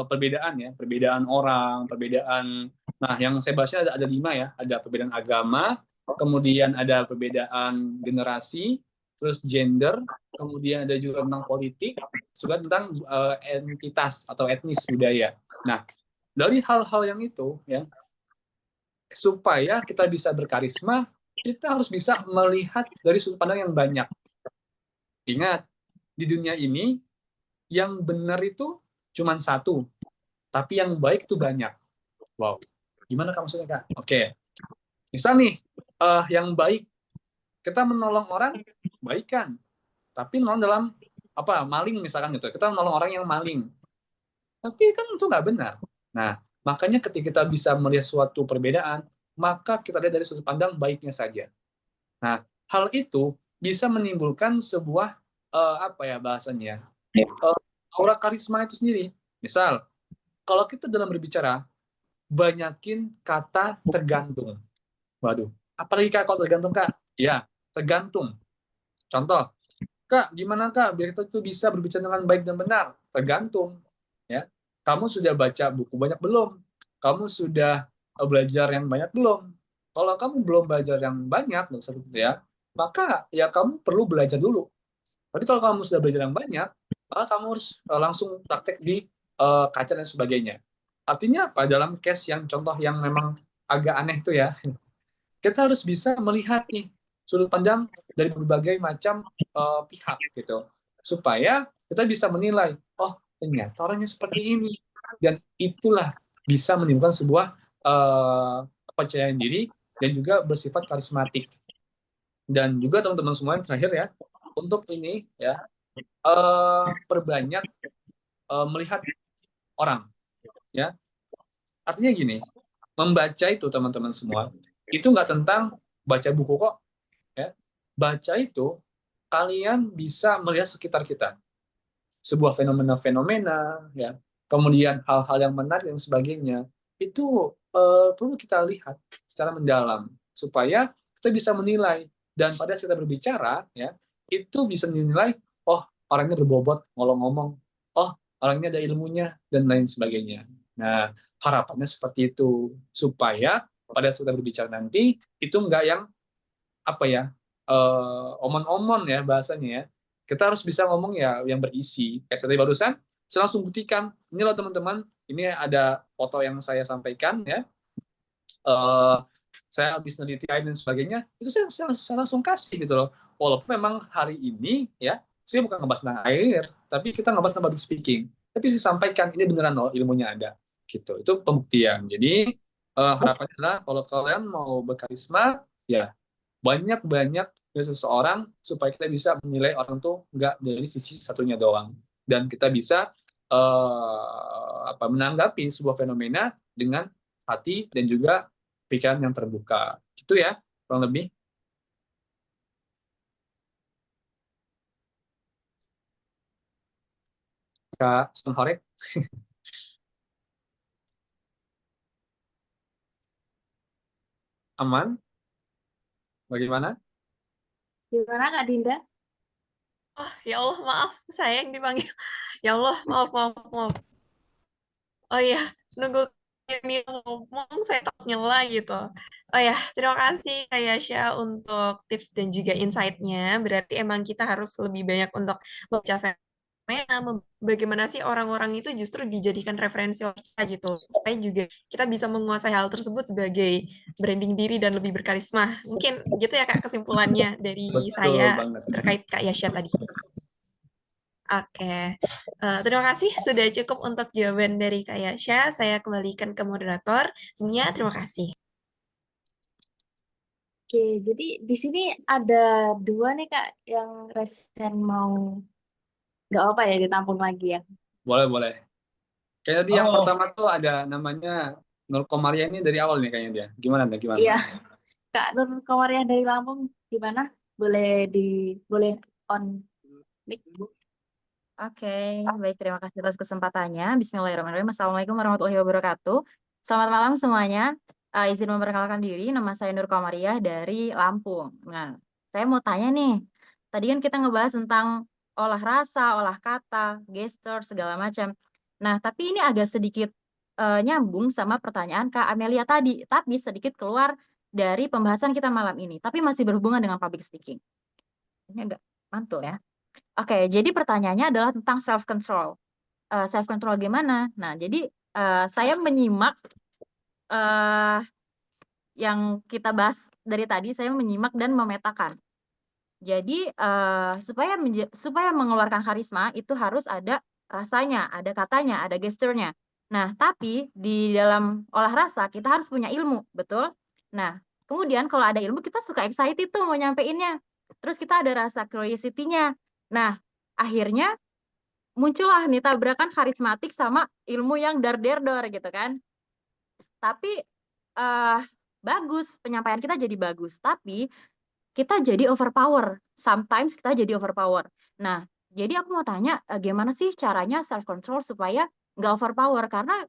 perbedaan ya, perbedaan orang, perbedaan. Nah, yang saya bahasnya ada 5 ya, ada perbedaan agama, kemudian ada perbedaan generasi, terus gender, kemudian ada juga tentang politik, juga tentang entitas atau etnis budaya. Nah, dari hal-hal yang itu ya, supaya kita bisa berkarisma, kita harus bisa melihat dari sudut pandang yang banyak. Ingat, di dunia ini yang benar itu cuma satu, tapi yang baik itu banyak. Wow, gimana kamu maksudnya, Kak? Oke, misal nih, yang baik, kita menolong orang, baik kan? Tapi menolong dalam maling misalkan gitu. Kita menolong orang yang maling, tapi kan itu nggak benar. Nah, makanya ketika kita bisa melihat suatu perbedaan, maka kita lihat dari sudut pandang baiknya saja. Nah, hal itu bisa menimbulkan sebuah bahasanya, aura karisma itu sendiri. Misal, kalau kita dalam berbicara, banyakin kata tergantung. Waduh, apalagi Kak kalau tergantung, Kak? Ya, tergantung. Contoh, Kak, gimana Kak biar kita tuh bisa berbicara dengan baik dan benar? Tergantung. Ya, kamu sudah baca buku banyak belum? Kamu sudah belajar yang banyak belum? Kalau kamu belum belajar yang banyak, ya, maka ya kamu perlu belajar dulu. Tapi kalau kamu sudah belajar yang banyak, maka kamu harus langsung praktek di kaca dan sebagainya. Artinya apa? Dalam case yang contoh yang memang agak aneh itu ya, kita harus bisa melihat nih sudut pandang dari berbagai macam pihak gitu, supaya kita bisa menilai, oh ternyata orangnya seperti ini, dan itulah bisa menimbulkan sebuah kepercayaan diri dan juga bersifat karismatik. Dan juga teman-teman semua yang terakhir ya, untuk ini ya, perbanyak melihat orang ya. Artinya gini, membaca itu teman-teman semua itu nggak tentang baca buku kok ya. Baca itu kalian bisa melihat sekitar kita, sebuah fenomena-fenomena ya, kemudian hal-hal yang menarik dan sebagainya, itu perlu kita lihat secara mendalam supaya kita bisa menilai, dan pada saat kita berbicara ya, itu bisa dinilai, oh orangnya berbobot ngomong-ngomong, oh orangnya ada ilmunya dan lain sebagainya. Nah, harapannya seperti itu supaya pada saat kita berbicara nanti itu enggak yang omon-omon ya bahasanya ya. Kita harus bisa ngomong ya yang berisi. Kayak tadi barusan, saya langsung buktikan. Ini loh teman-teman, ini ada foto yang saya sampaikan ya. Saya habis neliti dan sebagainya, itu saya langsung kasih gitu loh. Walaupun memang hari ini ya, saya bukan ngebahas tentang air, tapi kita ngebahas tentang public speaking. Tapi saya sampaikan, ini beneran loh ilmunya ada. Gitu. Itu pembuktian. Jadi harapannya adalah kalau kalian mau berkarisma, ya banyak-banyak dari seseorang supaya kita bisa menilai orang tuh nggak dari sisi satunya doang, dan kita bisa menanggapi sebuah fenomena dengan hati dan juga pikiran yang terbuka. Gitu ya, kurang lebih. Kak Stonehorek. Aman? Bagaimana? Gimana Kak Dinda? Oh, ya Allah, maaf, saya yang dipanggil. Ya Allah, maaf, maaf, maaf. Oh iya, nunggu ini ngomong saya takut nyela gitu. Oh ya, terima kasih Kak Yasha untuk tips dan juga insight-nya. Berarti emang kita harus lebih banyak untuk membaca fenomena, bagaimana sih orang-orang itu justru dijadikan referensi oleh kita gitu. Supaya juga kita bisa menguasai hal tersebut sebagai branding diri dan lebih berkarisma. Mungkin gitu ya Kak kesimpulannya dari Betul saya banget. terkait Kak Yasha tadi. Oke, terima kasih sudah cukup untuk jawaban dari Kak Yasha. Saya kembalikan ke moderator. Semuanya terima kasih. Oke, jadi di sini ada dua nih Kak yang resen mau nggak apa ya ditampung lagi ya. Boleh, boleh. Kayaknya tadi yang Oh, pertama tuh ada namanya Nur Komaria ini dari awal nih kayaknya dia. Gimana nih, gimana? Iya, Kak Nur Komariah dari Lampung gimana? Boleh boleh on mic? Oke, baik, terima kasih atas kesempatannya. Bismillahirrahmanirrahim. Assalamualaikum warahmatullahi wabarakatuh. Selamat malam semuanya. Izin memperkenalkan diri, nama saya Nur Komariah dari Lampung. Nah, saya mau tanya nih, tadi kan kita ngebahas tentang olah rasa, olah kata, gestur, segala macam. Nah, tapi ini agak sedikit nyambung sama pertanyaan Kak Amelia tadi, tapi sedikit keluar dari pembahasan kita malam ini, tapi masih berhubungan dengan public speaking. Ini agak mantul ya. Oke, jadi pertanyaannya adalah tentang self control. Self control gimana? Nah, jadi saya menyimak eh, yang kita bahas dari tadi, saya menyimak dan memetakan. Jadi supaya mengeluarkan karisma itu harus ada rasanya, ada katanya, ada gesturnya. Nah, tapi di dalam olah rasa kita harus punya ilmu, betul? Nah, kemudian kalau ada ilmu kita suka excited tuh mau nyampeinnya. Terus kita ada rasa curiosity-nya. Nah, akhirnya muncullah nih tabrakan karismatik sama ilmu yang dar-der-dor gitu kan. Tapi bagus, penyampaian kita jadi bagus. Tapi kita jadi overpower. Sometimes kita jadi overpower. Nah, jadi aku mau tanya, gimana sih caranya self control supaya nggak overpower? Karena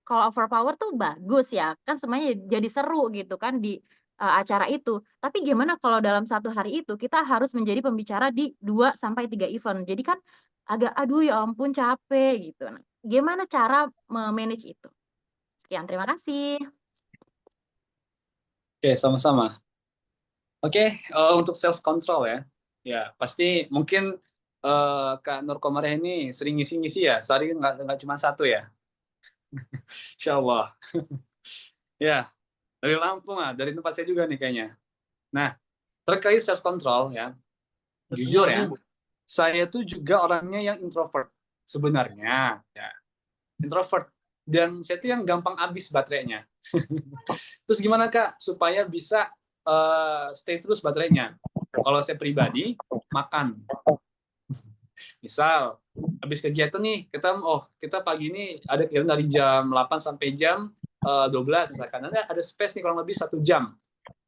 kalau overpower tuh bagus ya, kan semuanya jadi seru gitu kan di acara itu. Tapi gimana kalau dalam satu hari itu kita harus menjadi pembicara di 2 sampai 3 event. Jadi kan agak aduh ya ampun capek gitu. Nah, gimana cara memanage itu? Sekian, terima kasih. Oke, sama-sama. Oke, untuk self control ya. Ya, pasti mungkin Kak Nur Komareh ini sering ngisi-ngisi ya. Sehari nggak cuma satu ya. Insya Allah. Ya, dari Lampung lah, dari tempat saya juga nih kayaknya. Nah, terkait self control ya, jujur ya, saya tuh juga orangnya yang introvert sebenarnya. Ya, introvert. Dan saya tuh yang gampang habis baterainya. Terus gimana Kak supaya bisa stay terus baterainya? Kalau saya pribadi makan. Misal habis kegiatan nih, kita pagi ini ada kegiatan dari jam 8 sampai jam 12 misalkan. Nanti ada space nih kurang lebih 1 jam.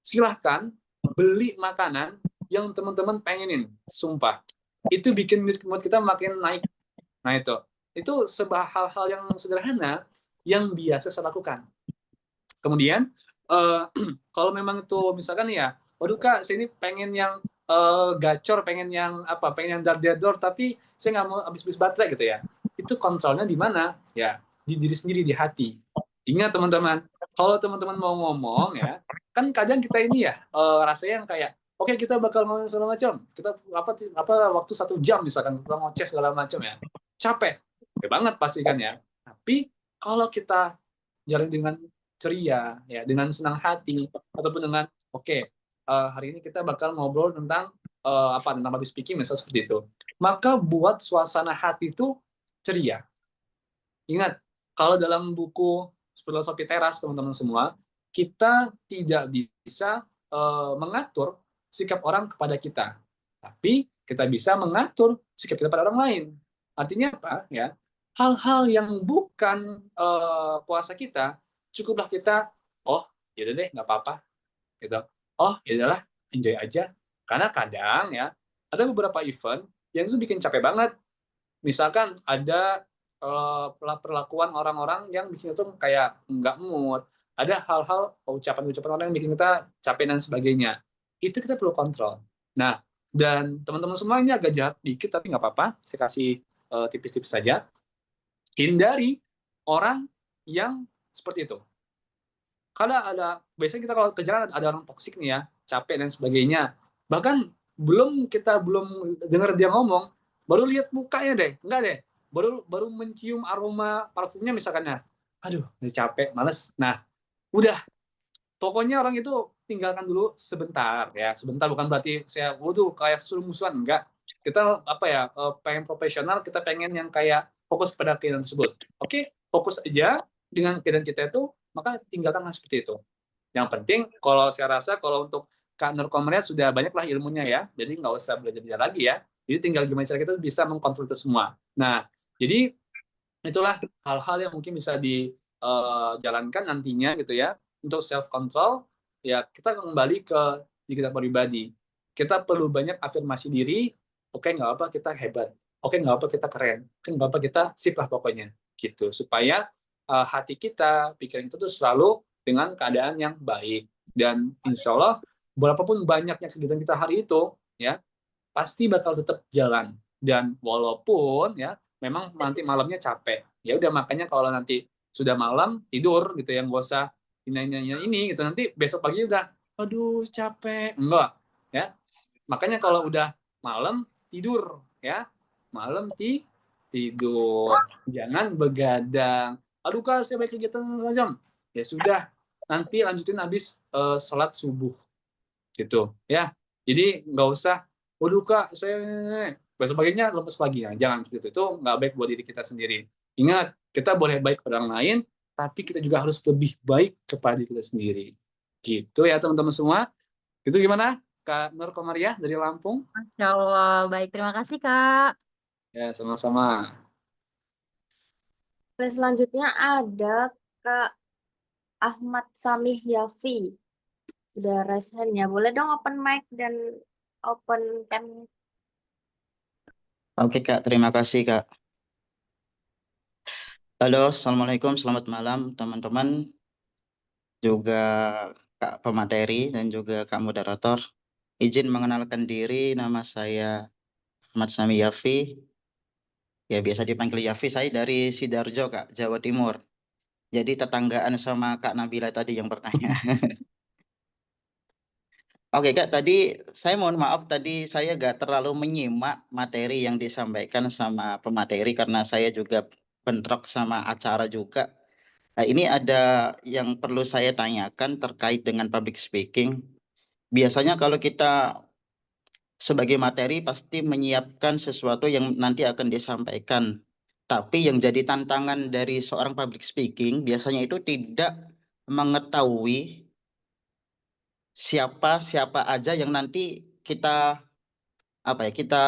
Silahkan beli makanan yang teman-teman pengenin, sumpah. Itu bikin mood kita makin naik. Nah itu sebuah hal-hal yang sederhana yang biasa saya lakukan. Kemudian kalau memang itu misalkan ya, waduh Kak, saya ini pengen yang gacor, pengen yang dar-dar, tapi saya nggak mau habis-habis baterai gitu ya. Itu kontrolnya di mana? Ya, di diri sendiri, di hati. Ingat teman-teman, kalau teman-teman mau ngomong ya, kan kadang kita ini ya rasanya yang kayak, oke kita bakal ngomong segala macam, kita waktu 1 jam misalkan kita ngoceh segala macam ya, capek banget pasti kan ya. Tapi kalau kita jalan dengan ceria ya, dengan senang hati, ataupun dengan hari ini kita bakal ngobrol tentang tentang public speaking misalnya seperti itu, maka buat suasana hati itu ceria. Ingat, kalau dalam buku filosofi teras teman-teman semua, kita tidak bisa mengatur sikap orang kepada kita, tapi kita bisa mengatur sikap kita pada orang lain. Artinya apa ya? Hal-hal yang bukan kuasa kita, cukuplah kita yaudah deh nggak apa-apa gitu. Ya udahlah, enjoy aja. Karena kadang ya ada beberapa event yang itu bikin capek banget. Misalkan ada perlakuan orang-orang yang bikin itu kayak nggak mood, ada hal-hal ucapan-ucapan orang yang bikin kita capek dan sebagainya. Itu kita perlu kontrol. Nah, dan teman-teman semua ini agak jahat dikit tapi nggak apa-apa, saya kasih tipis-tipis saja. Hindari orang yang seperti itu. Karena biasanya kita kalau kerjaan ada orang toksik nih ya, capek dan sebagainya. Bahkan kita belum dengar dia ngomong, baru lihat mukanya deh, enggak deh. Baru mencium aroma parfumnya misalkan ya. Aduh, udah capek, males. Nah, udah. Pokoknya orang itu tinggalkan dulu sebentar ya. Sebentar bukan berarti saya waduh kayak musuhan, enggak. Kita pengen profesional, kita pengen yang kayak fokus pada keadaan tersebut. Oke, fokus aja dengan keadaan kita itu, maka tinggalkan hal seperti itu. Yang penting, kalau saya rasa kalau untuk Kak Nur Komaria sudah banyaklah ilmunya ya, jadi nggak usah belajar lagi ya. Jadi tinggal gimana cara kita bisa mengkontrol itu semua. Nah, jadi itulah hal-hal yang mungkin bisa dijalankan nantinya gitu ya. Untuk self control, ya kita kembali ke diri kita pribadi. Kita perlu banyak afirmasi diri. Oke, nggak apa kita hebat. Oke, nggak apa kita keren. Oke, nggak apa kita sip lah pokoknya. Gitu. Supaya hati kita, pikiran kita tuh selalu dengan keadaan yang baik. Dan insya Allah, berapapun banyaknya kegiatan kita hari itu, ya pasti bakal tetap jalan. Dan walaupun ya memang nanti malamnya capek. Ya udah makanya kalau nanti sudah malam tidur gitu yang nggak usah nanya ini gitu, nanti besok pagi udah aduh capek, enggak ya. Makanya kalau udah malam tidur ya, malam tidur, jangan begadang. Aduh Kak, saya baik kegiatan macam, ya sudah nanti lanjutin habis sholat subuh gitu ya. Jadi nggak usah waduh Kak saya besok paginya lemes lagi ya, jangan seperti itu nggak baik buat diri kita sendiri. Ingat, kita boleh baik pada orang lain, tapi kita juga harus lebih baik kepada diri kita sendiri. Gitu ya teman-teman semua. Itu gimana Kak Nur Komaria dari Lampung? Masya Allah. Baik, terima kasih, Kak. Ya, sama-sama. Selanjutnya ada Kak Ahmad Samih Yafi. Sudah raise hand ya. Boleh dong open mic dan open cam. Oke Kak, terima kasih Kak. Halo, Assalamualaikum, selamat malam teman-teman, juga Kak pemateri dan juga Kak moderator. Izin mengenalkan diri, nama saya Ahmad Sami Yafi. Ya biasa dipanggil Yafi, saya dari Sidoarjo Kak, Jawa Timur. Jadi tetanggaan sama Kak Nabila tadi yang bertanya. Oke Kak, tadi saya mohon maaf tadi saya gak terlalu menyimak materi yang disampaikan sama pemateri karena saya juga bentrok sama acara juga. Nah, ini ada yang perlu saya tanyakan terkait dengan public speaking. Biasanya kalau kita sebagai materi pasti menyiapkan sesuatu yang nanti akan disampaikan. Tapi yang jadi tantangan dari seorang public speaking biasanya itu tidak mengetahui siapa aja yang nanti kita kita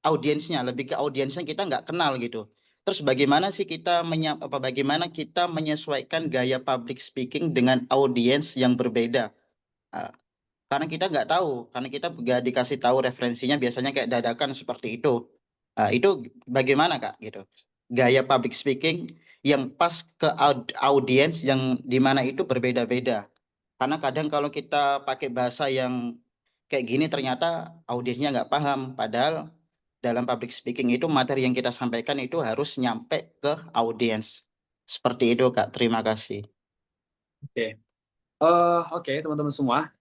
audiensnya, lebih ke audiensnya kita nggak kenal gitu. Terus bagaimana sih bagaimana kita menyesuaikan gaya public speaking dengan audiens yang berbeda? Ah, karena kita nggak tahu, karena kita nggak dikasih tahu referensinya biasanya kayak dadakan seperti itu. Itu bagaimana Kak gitu? Gaya public speaking yang pas ke audiens yang dimana itu berbeda-beda. Karena kadang kalau kita pakai bahasa yang kayak gini ternyata audiensnya nggak paham. Padahal dalam public speaking itu materi yang kita sampaikan itu harus nyampe ke audiens. Seperti itu Kak, terima kasih. Oke. Oke, teman-teman semua.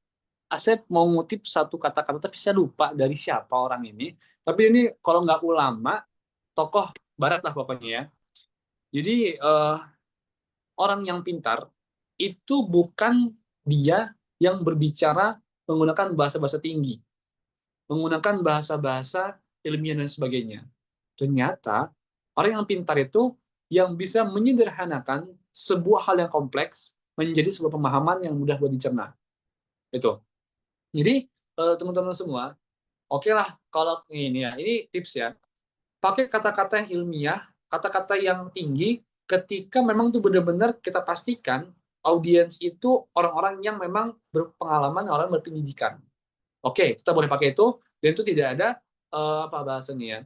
Asep mau ngutip satu kata-kata, tapi saya lupa dari siapa orang ini. Tapi ini kalau nggak ulama, tokoh barat lah pokoknya ya. Jadi orang yang pintar itu bukan dia yang berbicara menggunakan bahasa-bahasa tinggi, menggunakan bahasa-bahasa ilmiah dan sebagainya. Ternyata orang yang pintar itu yang bisa menyederhanakan sebuah hal yang kompleks menjadi sebuah pemahaman yang mudah buat dicerna. Itu. Jadi teman-teman semua, oke lah kalau ini ya, ini tips ya. Pakai kata-kata yang ilmiah, kata-kata yang tinggi, ketika memang tuh benar-benar kita pastikan audiens itu orang-orang yang memang berpengalaman, orang berpendidikan. Oke, kita boleh pakai itu, dan itu tidak ada bahasanya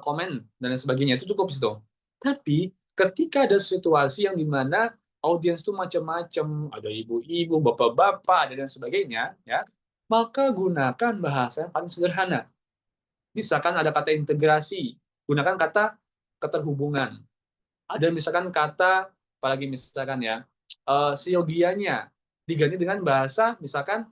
komen dan lain sebagainya, itu cukup situ. Tapi ketika ada situasi yang dimana audiens itu macam-macam, ada ibu-ibu, bapak-bapak, dan sebagainya, ya, maka gunakan bahasa yang paling sederhana. Misalkan ada kata integrasi, gunakan kata keterhubungan. Ada misalkan kata, apalagi misalkan ya, siogianya diganti dengan bahasa misalkan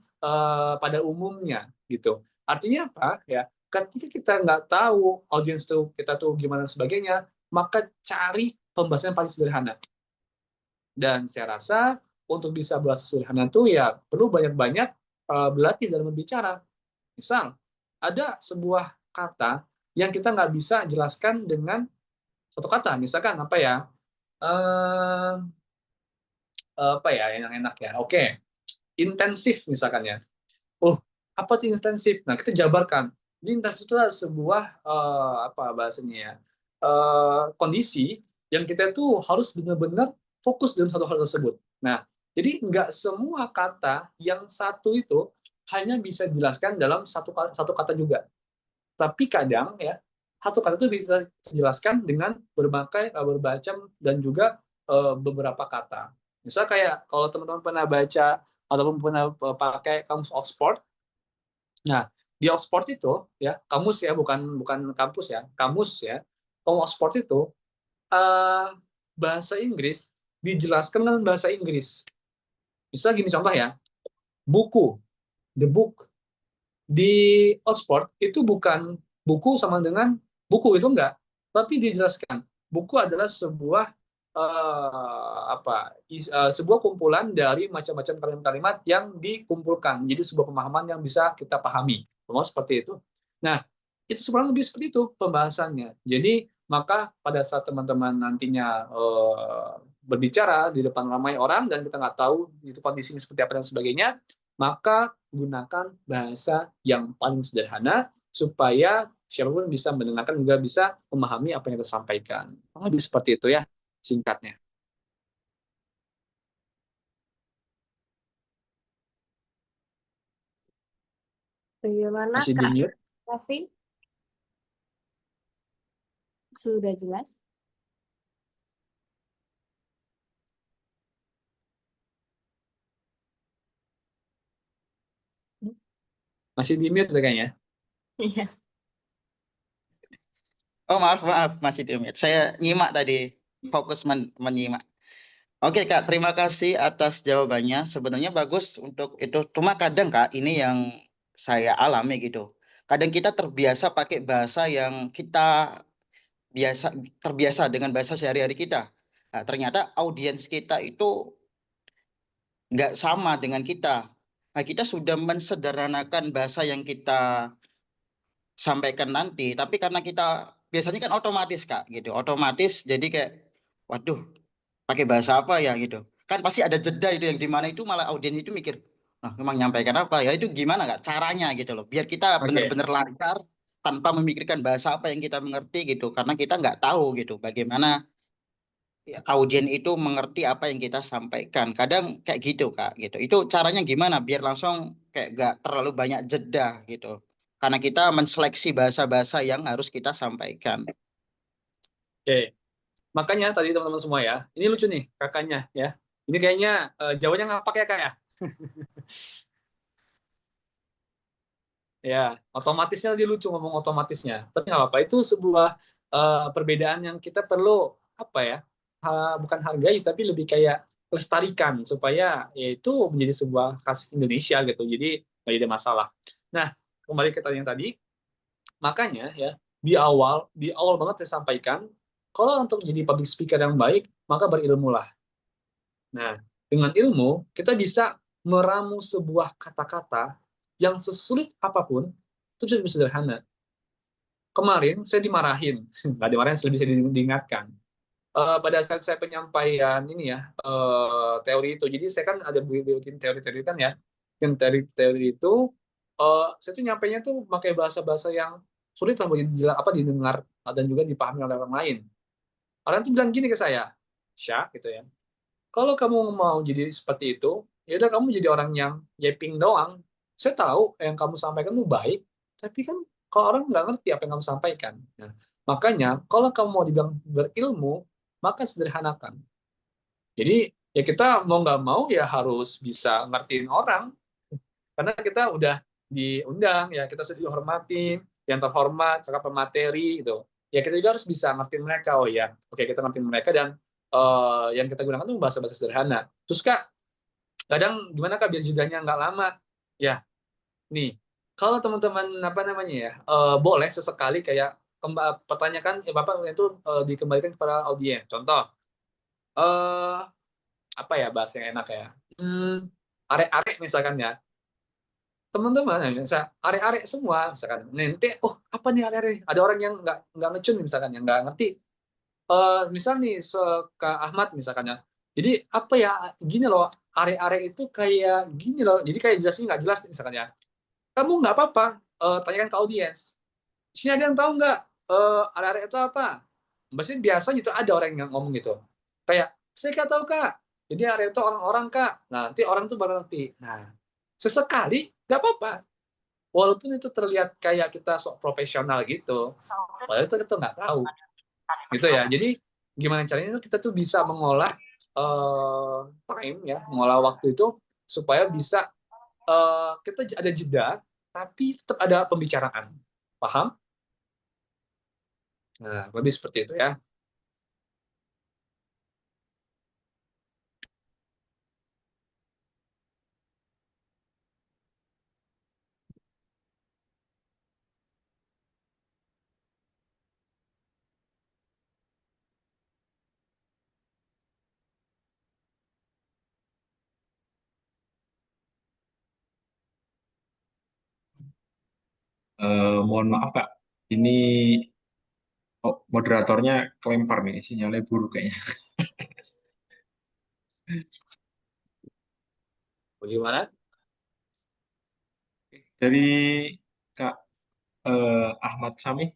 pada umumnya gitu. Artinya apa ya? Ketika kita nggak tahu audiens tuh kita tuh gimana dan sebagainya, maka cari pembahasan yang paling sederhana. Dan saya rasa untuk bisa bahasa sederhana itu ya perlu banyak-banyak berlatih dalam berbicara. Misal, ada sebuah kata yang kita nggak bisa jelaskan dengan satu kata. Misalkan apa ya? Eh, apa ya yang enak ya? Oke, intensif misalkan ya. Oh, apa itu intensif? Nah, kita jabarkan. Jadi intensif itu adalah sebuah apa bahasanya ya? Kondisi yang kita tuh harus benar-benar fokus dalam satu hal tersebut. Nah, jadi nggak semua kata yang satu itu hanya bisa dijelaskan dalam satu kata juga. Tapi kadang ya satu kata itu bisa dijelaskan dengan bermacam dan juga beberapa kata. Misal kayak kalau teman-teman pernah baca ataupun pernah pakai kamus Oxford. Nah, di Oxford itu ya kamus ya bukan kampus ya, kamus ya. Kamus Oxford itu bahasa Inggris dijelaskan dengan bahasa Inggris. Misal gini contoh ya, buku, the book di Oxford itu bukan buku sama dengan buku itu enggak, tapi dijelaskan buku adalah sebuah sebuah kumpulan dari macam-macam kalimat-kalimat yang dikumpulkan jadi sebuah pemahaman yang bisa kita pahami. Seperti itu. Nah, itu sebenarnya lebih seperti itu pembahasannya. Jadi maka pada saat teman-teman nantinya berbicara di depan ramai orang dan kita nggak tahu itu kondisinya seperti apa dan sebagainya, maka gunakan bahasa yang paling sederhana supaya siapapun bisa mendengarkan juga bisa memahami apa yang kita sampaikan. Lebih seperti itu ya singkatnya. Bagaimana Masih di Kak mute? Raffi? Sudah jelas? Masih di mute kayaknya. Iya. Oh maaf masih di mute. Saya nyimak tadi, fokus menyimak. Oke Kak, terima kasih atas jawabannya. Sebenarnya bagus untuk itu. Cuma kadang Kak, ini yang saya alami gitu. Kadang kita terbiasa pakai bahasa yang kita terbiasa dengan bahasa sehari-hari kita. Nah, ternyata audiens kita itu nggak sama dengan kita. Nah, kita sudah mensederhanakan bahasa yang kita sampaikan nanti, tapi karena kita biasanya kan otomatis Kak gitu. Otomatis jadi kayak waduh, pakai bahasa apa ya gitu. Kan pasti ada jeda itu yang dimana itu malah audiens itu mikir, nah memang nyampaikan apa ya, itu gimana Kak caranya gitu loh. Biar kita Oke. benar-benar lancar tanpa memikirkan bahasa apa yang kita mengerti gitu. Karena kita nggak tahu gitu bagaimana audiens itu mengerti apa yang kita sampaikan. Kadang kayak gitu Kak gitu. Itu caranya gimana biar langsung kayak nggak terlalu banyak jeda gitu. Karena kita menseleksi bahasa-bahasa yang harus kita sampaikan. Oke. Makanya tadi teman-teman semua ya, ini lucu nih kakaknya ya. Ini kayaknya jawabannya ngapak ya kak ya. Ya, otomatisnya dia lucu ngomong otomatisnya. Tapi nggak apa-apa. Itu sebuah perbedaan yang kita perlu apa ya? Bukan hargai tapi lebih kayak lestarikan supaya ya itu menjadi sebuah khas Indonesia gitu. Jadi nggak ada masalah. Nah, kembali ke tadi yang tadi. Makanya ya di awal banget saya sampaikan kalau untuk jadi public speaker yang baik maka berilmulah. Nah, dengan ilmu kita bisa meramu sebuah kata-kata yang sesulit apapun itu bisa sederhana. Kemarin saya dimarahin, nggak dimarahin, lebih saya diingatkan. Pada saat saya penyampaian ini ya teori itu, jadi saya kan ada bikin teori-teori kan ya, yang teori itu saya tuh nyampainya tuh pakai bahasa-bahasa yang sulit lah buat didengar dan juga dipahami oleh orang lain. Orang tuh bilang gini ke saya, Syah gitu ya. Kalau kamu mau jadi seperti itu, ya udah kamu jadi orang yang yaping doang. Saya tahu yang kamu sampaikan itu baik, tapi kan kalau orang nggak ngerti apa yang kamu sampaikan. Nah, makanya kalau kamu mau dibilang berilmu, maka sederhanakan. Jadi ya kita mau nggak mau ya harus bisa ngertiin orang, karena kita udah diundang ya kita sudah dihormati, yang terhormat, kakak pemateri gitu. ya kita juga harus bisa ngertiin mereka. Oh ya, oke, kita ngertiin mereka, dan yang kita gunakan tuh bahasa-bahasa sederhana. Terus Kak, kadang gimana Kak biar jedanya nggak lama? Ya, nih, kalau teman-teman apa namanya ya, boleh sesekali kayak pertanyakan ya Bapak itu dikembalikan kepada audiens. Contoh, eh apa ya bahasa yang enak ya? Arek-arek misalkan ya. Teman-teman, ya, misalnya arek-arek semua misalkan. Nanti, oh apa nih arek-arek? Ada orang yang nggak ngecun misalkan, yang nggak ngerti. Misal nih Kak Ahmad misalkan ya. Jadi apa ya? Gini loh, arek-arek itu kayak gini loh. Jadi kayak jelasnya nggak jelas misalkan ya. Kamu nggak apa-apa, tanyakan ke audiens. Di sini ada yang tahu nggak arek-arek itu apa? Maksudnya biasanya itu ada orang yang ngomong gitu. Kayak, saya nggak tahu Kak. Jadi arek itu orang-orang Kak. Nah, nanti orang tuh baru ngerti. Nah, sesekali nggak apa-apa. Walaupun itu terlihat kayak kita sok profesional gitu. Padahal itu kita nggak tahu. Gitu ya. Jadi gimana caranya kita tuh bisa mengolah time ya, mengolah waktu itu supaya bisa kita ada jeda, tapi tetap ada pembicaraan. Paham? Nah, lebih seperti itu ya. Mohon maaf Kak, ini moderatornya kelempar nih, sinyalnya buruk kayaknya. Bagaimana? Dari Kak Ahmad Sami,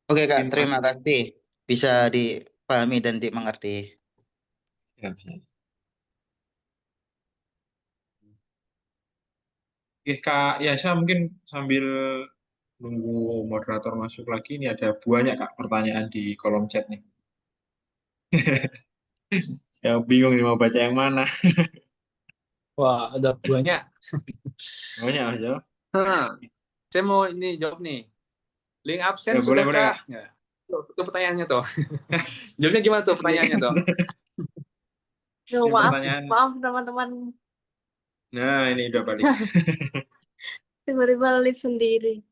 Oke Kak, mungkin terima masih kasih. Bisa dipahami dan dimengerti. ya, bisa. Oke Kak Yasa, mungkin sambil nunggu moderator masuk lagi, ini ada banyak Kak pertanyaan di kolom chat nih. Saya bingung nih mau baca yang mana. Wah, ada banyak. Banyak aja. Saya mau ini jawab nih. Link absen Ya, boleh sudahkah? Kak. Ya. Itu pertanyaannya tuh. Jawabnya gimana tuh pertanyaannya tuh? Duh, Ini maaf, pertanyaan. maaf teman-teman. Nah, ini udah balik. Tiba-tiba live sendiri.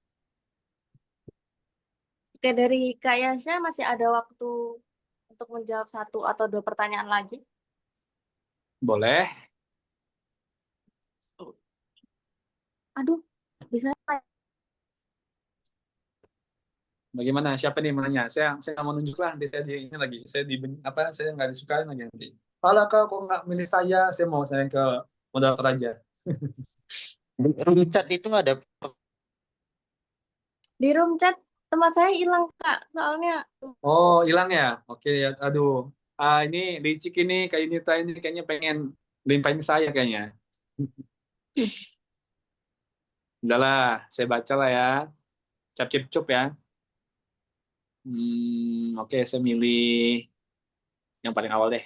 Oke, dari Kak Yasha masih ada waktu untuk menjawab 1 atau 2 pertanyaan lagi. Boleh. Aduh, bisa Bagaimana? Siapa nih yang menanya? Saya nggak mau nunjuk lah. Nanti saya di ini lagi. Saya di apa? Saya nggak disukain lagi nanti. Kalau kok nggak milih saya mau saya ke moderator aja. Room chat itu ada di room chat tempat saya hilang Kak, soalnya Oh, hilang ya? Oke, ya. Aduh. Ini licik ini, kayak Nita ini kayaknya pengen limpahin saya kayaknya. Udahlah, saya baca lah ya. Cap cip cup ya. Oke, saya milih yang paling awal deh.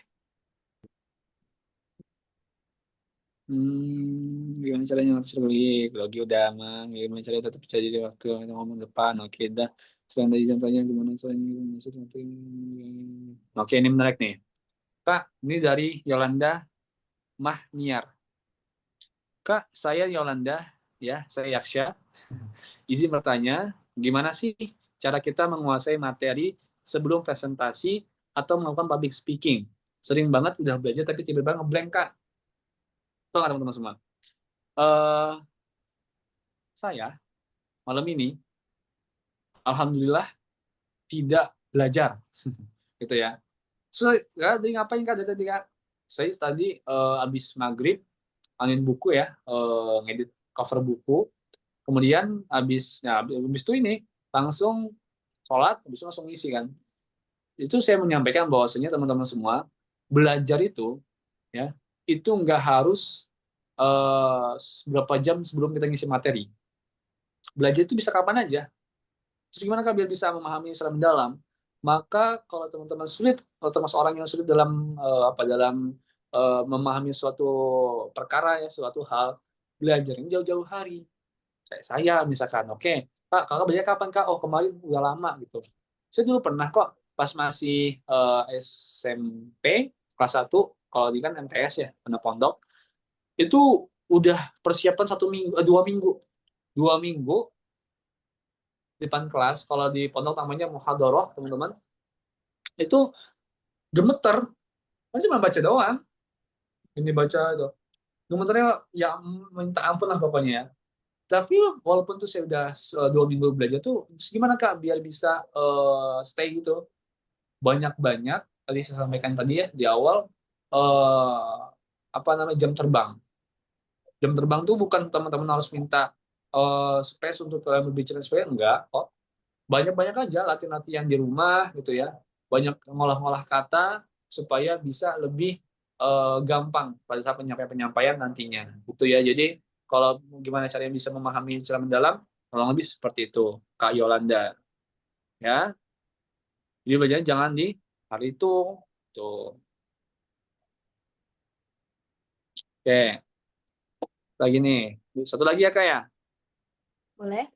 Gimana caranya ngatur lagi udah aman, gimana caranya tetap percaya diri waktu kita ngomong depan. Oke, dah. Selain tadi jam tanya gimana caranya maksud nanti. Oke, ini menarik nih. Kak, ini dari Yolanda Mahniar. Kak, saya Yolanda, ya, saya Yaksha. Izin bertanya, gimana sih cara kita menguasai materi sebelum presentasi atau melakukan public speaking? Sering banget udah belajar tapi tiba-tiba ngeblank, Kak. Tahu nggak teman-teman semua? Eh, saya malam ini, alhamdulillah tidak belajar, gitu ya. So, ya, tadi ngapain Kak dari tadi Kak? Saya tadi habis maghrib, angin buku ya, ngedit cover buku. Kemudian habis itu ini langsung sholat, habis itu langsung ngisi kan. Itu saya menyampaikan bahwasanya teman-teman semua belajar itu ya itu nggak harus berapa jam sebelum kita ngisi materi. Belajar itu bisa kapan aja. Terus gimana Kak biar bisa memahami secara mendalam? Maka kalau teman-teman sulit, atau termasuk orang yang sulit dalam memahami suatu perkara ya, suatu hal, belajar yang jauh-jauh hari. Kayak saya misalkan, oke, Kak, kakak belajar kapan Kak? Oh kemarin udah lama gitu. Saya dulu pernah kok pas masih SMP kelas 1, kalau di kan MTS ya, anak pondok, itu udah persiapan 1 minggu, 2 minggu, 2 minggu di depan kelas. Kalau di pondok namanya muhadharah, teman-teman, itu gemeter, masih cuma baca doang, ini baca itu, gemeternya ya minta ampun lah pokoknya ya. Tapi walaupun tuh saya udah 2 minggu belajar tuh, gimana Kak biar bisa stay gitu, banyak-banyak tadi saya sampaikan tadi ya di awal, eh, apa namanya, jam terbang tuh bukan teman-teman harus minta space untuk kalian berbicara supaya enggak kok, banyak-banyak aja latihan-latihan di rumah gitu ya, banyak ngolah-ngolah kata supaya bisa lebih gampang pada saat penyampaian nantinya gitu ya. Jadi kalau gimana caranya bisa memahami secara mendalam, kurang lebih seperti itu Kak Yolanda ya. Jadi belajarnya jangan di hari itu tuh. Oke, lagi nih. Satu lagi ya Kak ya. Boleh?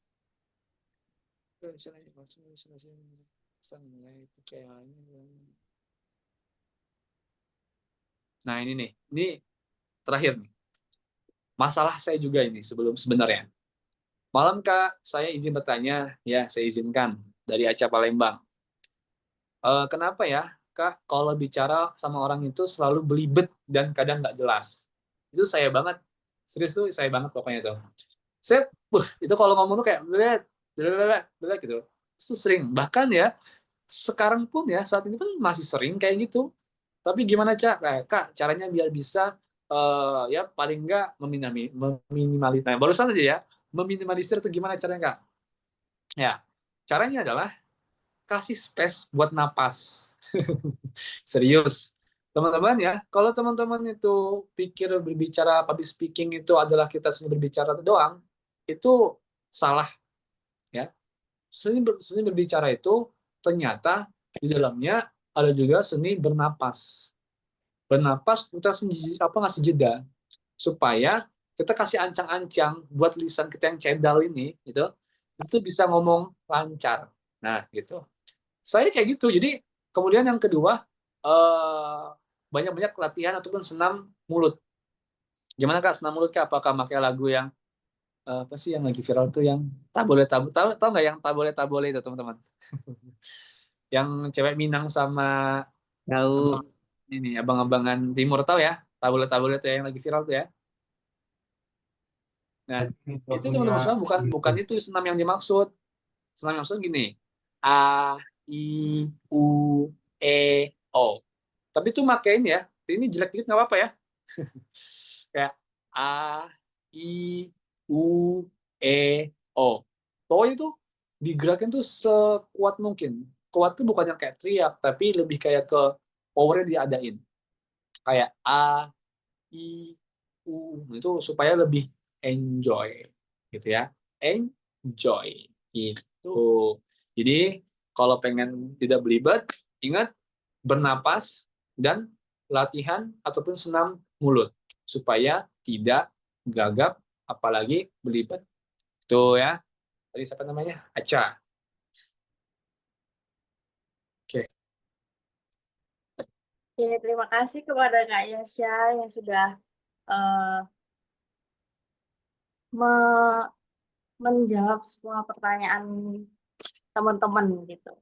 Nah ini nih, ini terakhir nih. Masalah saya juga ini sebenarnya. Malam Kak, saya izin bertanya, ya saya izinkan dari Aca Palembang. Kenapa ya Kak, kalau bicara sama orang itu selalu belibet dan kadang nggak jelas? Itu saya banget, serius tuh saya banget pokoknya tuh. Saya, itu kalau ngomong tuh kayak belet, belet, belet gitu. Itu sering, bahkan ya sekarang pun ya saat ini pun masih sering kayak gitu. Tapi gimana Kak, caranya biar bisa ya paling nggak meminimalisir. Nah, barusan aja ya, meminimalisir itu gimana caranya Kak? Ya, caranya adalah kasih space buat napas. Serius. Teman-teman ya, kalau teman-teman itu pikir berbicara public speaking itu adalah kita seni berbicara doang, itu salah ya. Seni berbicara itu ternyata di dalamnya ada juga seni bernapas. Bernapas kita ngasih jeda supaya kita kasih ancang-ancang buat lisan kita yang cendal ini itu bisa ngomong lancar. Nah, gitu. Saya kayak gitu. Jadi kemudian yang kedua, banyak-banyak latihan ataupun senam mulut. Gimana Kak senam mulut Kak? Apakah pakai lagu yang apa sih yang lagi viral tuh yang tahu nggak yang tabole itu teman-teman? Yang cewek Minang sama Tahu. ini abang-abangan timur tahu ya? Tabole itu yang lagi viral tuh ya. Nah, Kita itu punya teman-teman semua bukan itu senam yang dimaksud. Senam yang dimaksud gini. A, I, U, E, O. Tapi itu makain ya. Ini jelek dikit nggak apa-apa ya. Kayak A, I, U, E, O. Pokoknya itu digerakin tuh sekuat mungkin. Kuat tuh bukan yang kayak teriak, tapi lebih kayak ke powernya diadain. Kayak A, I, U. Itu supaya lebih enjoy. Gitu ya. Enjoy. Gitu. Jadi kalau pengen tidak belibet, ingat bernapas dan latihan ataupun senam mulut supaya tidak gagap apalagi belibet. Itu ya. Tadi siapa namanya? Aca. Oke. Oke, terima kasih kepada Kak Yasha yang sudah eh, me- menjawab semua pertanyaan teman-teman gitu.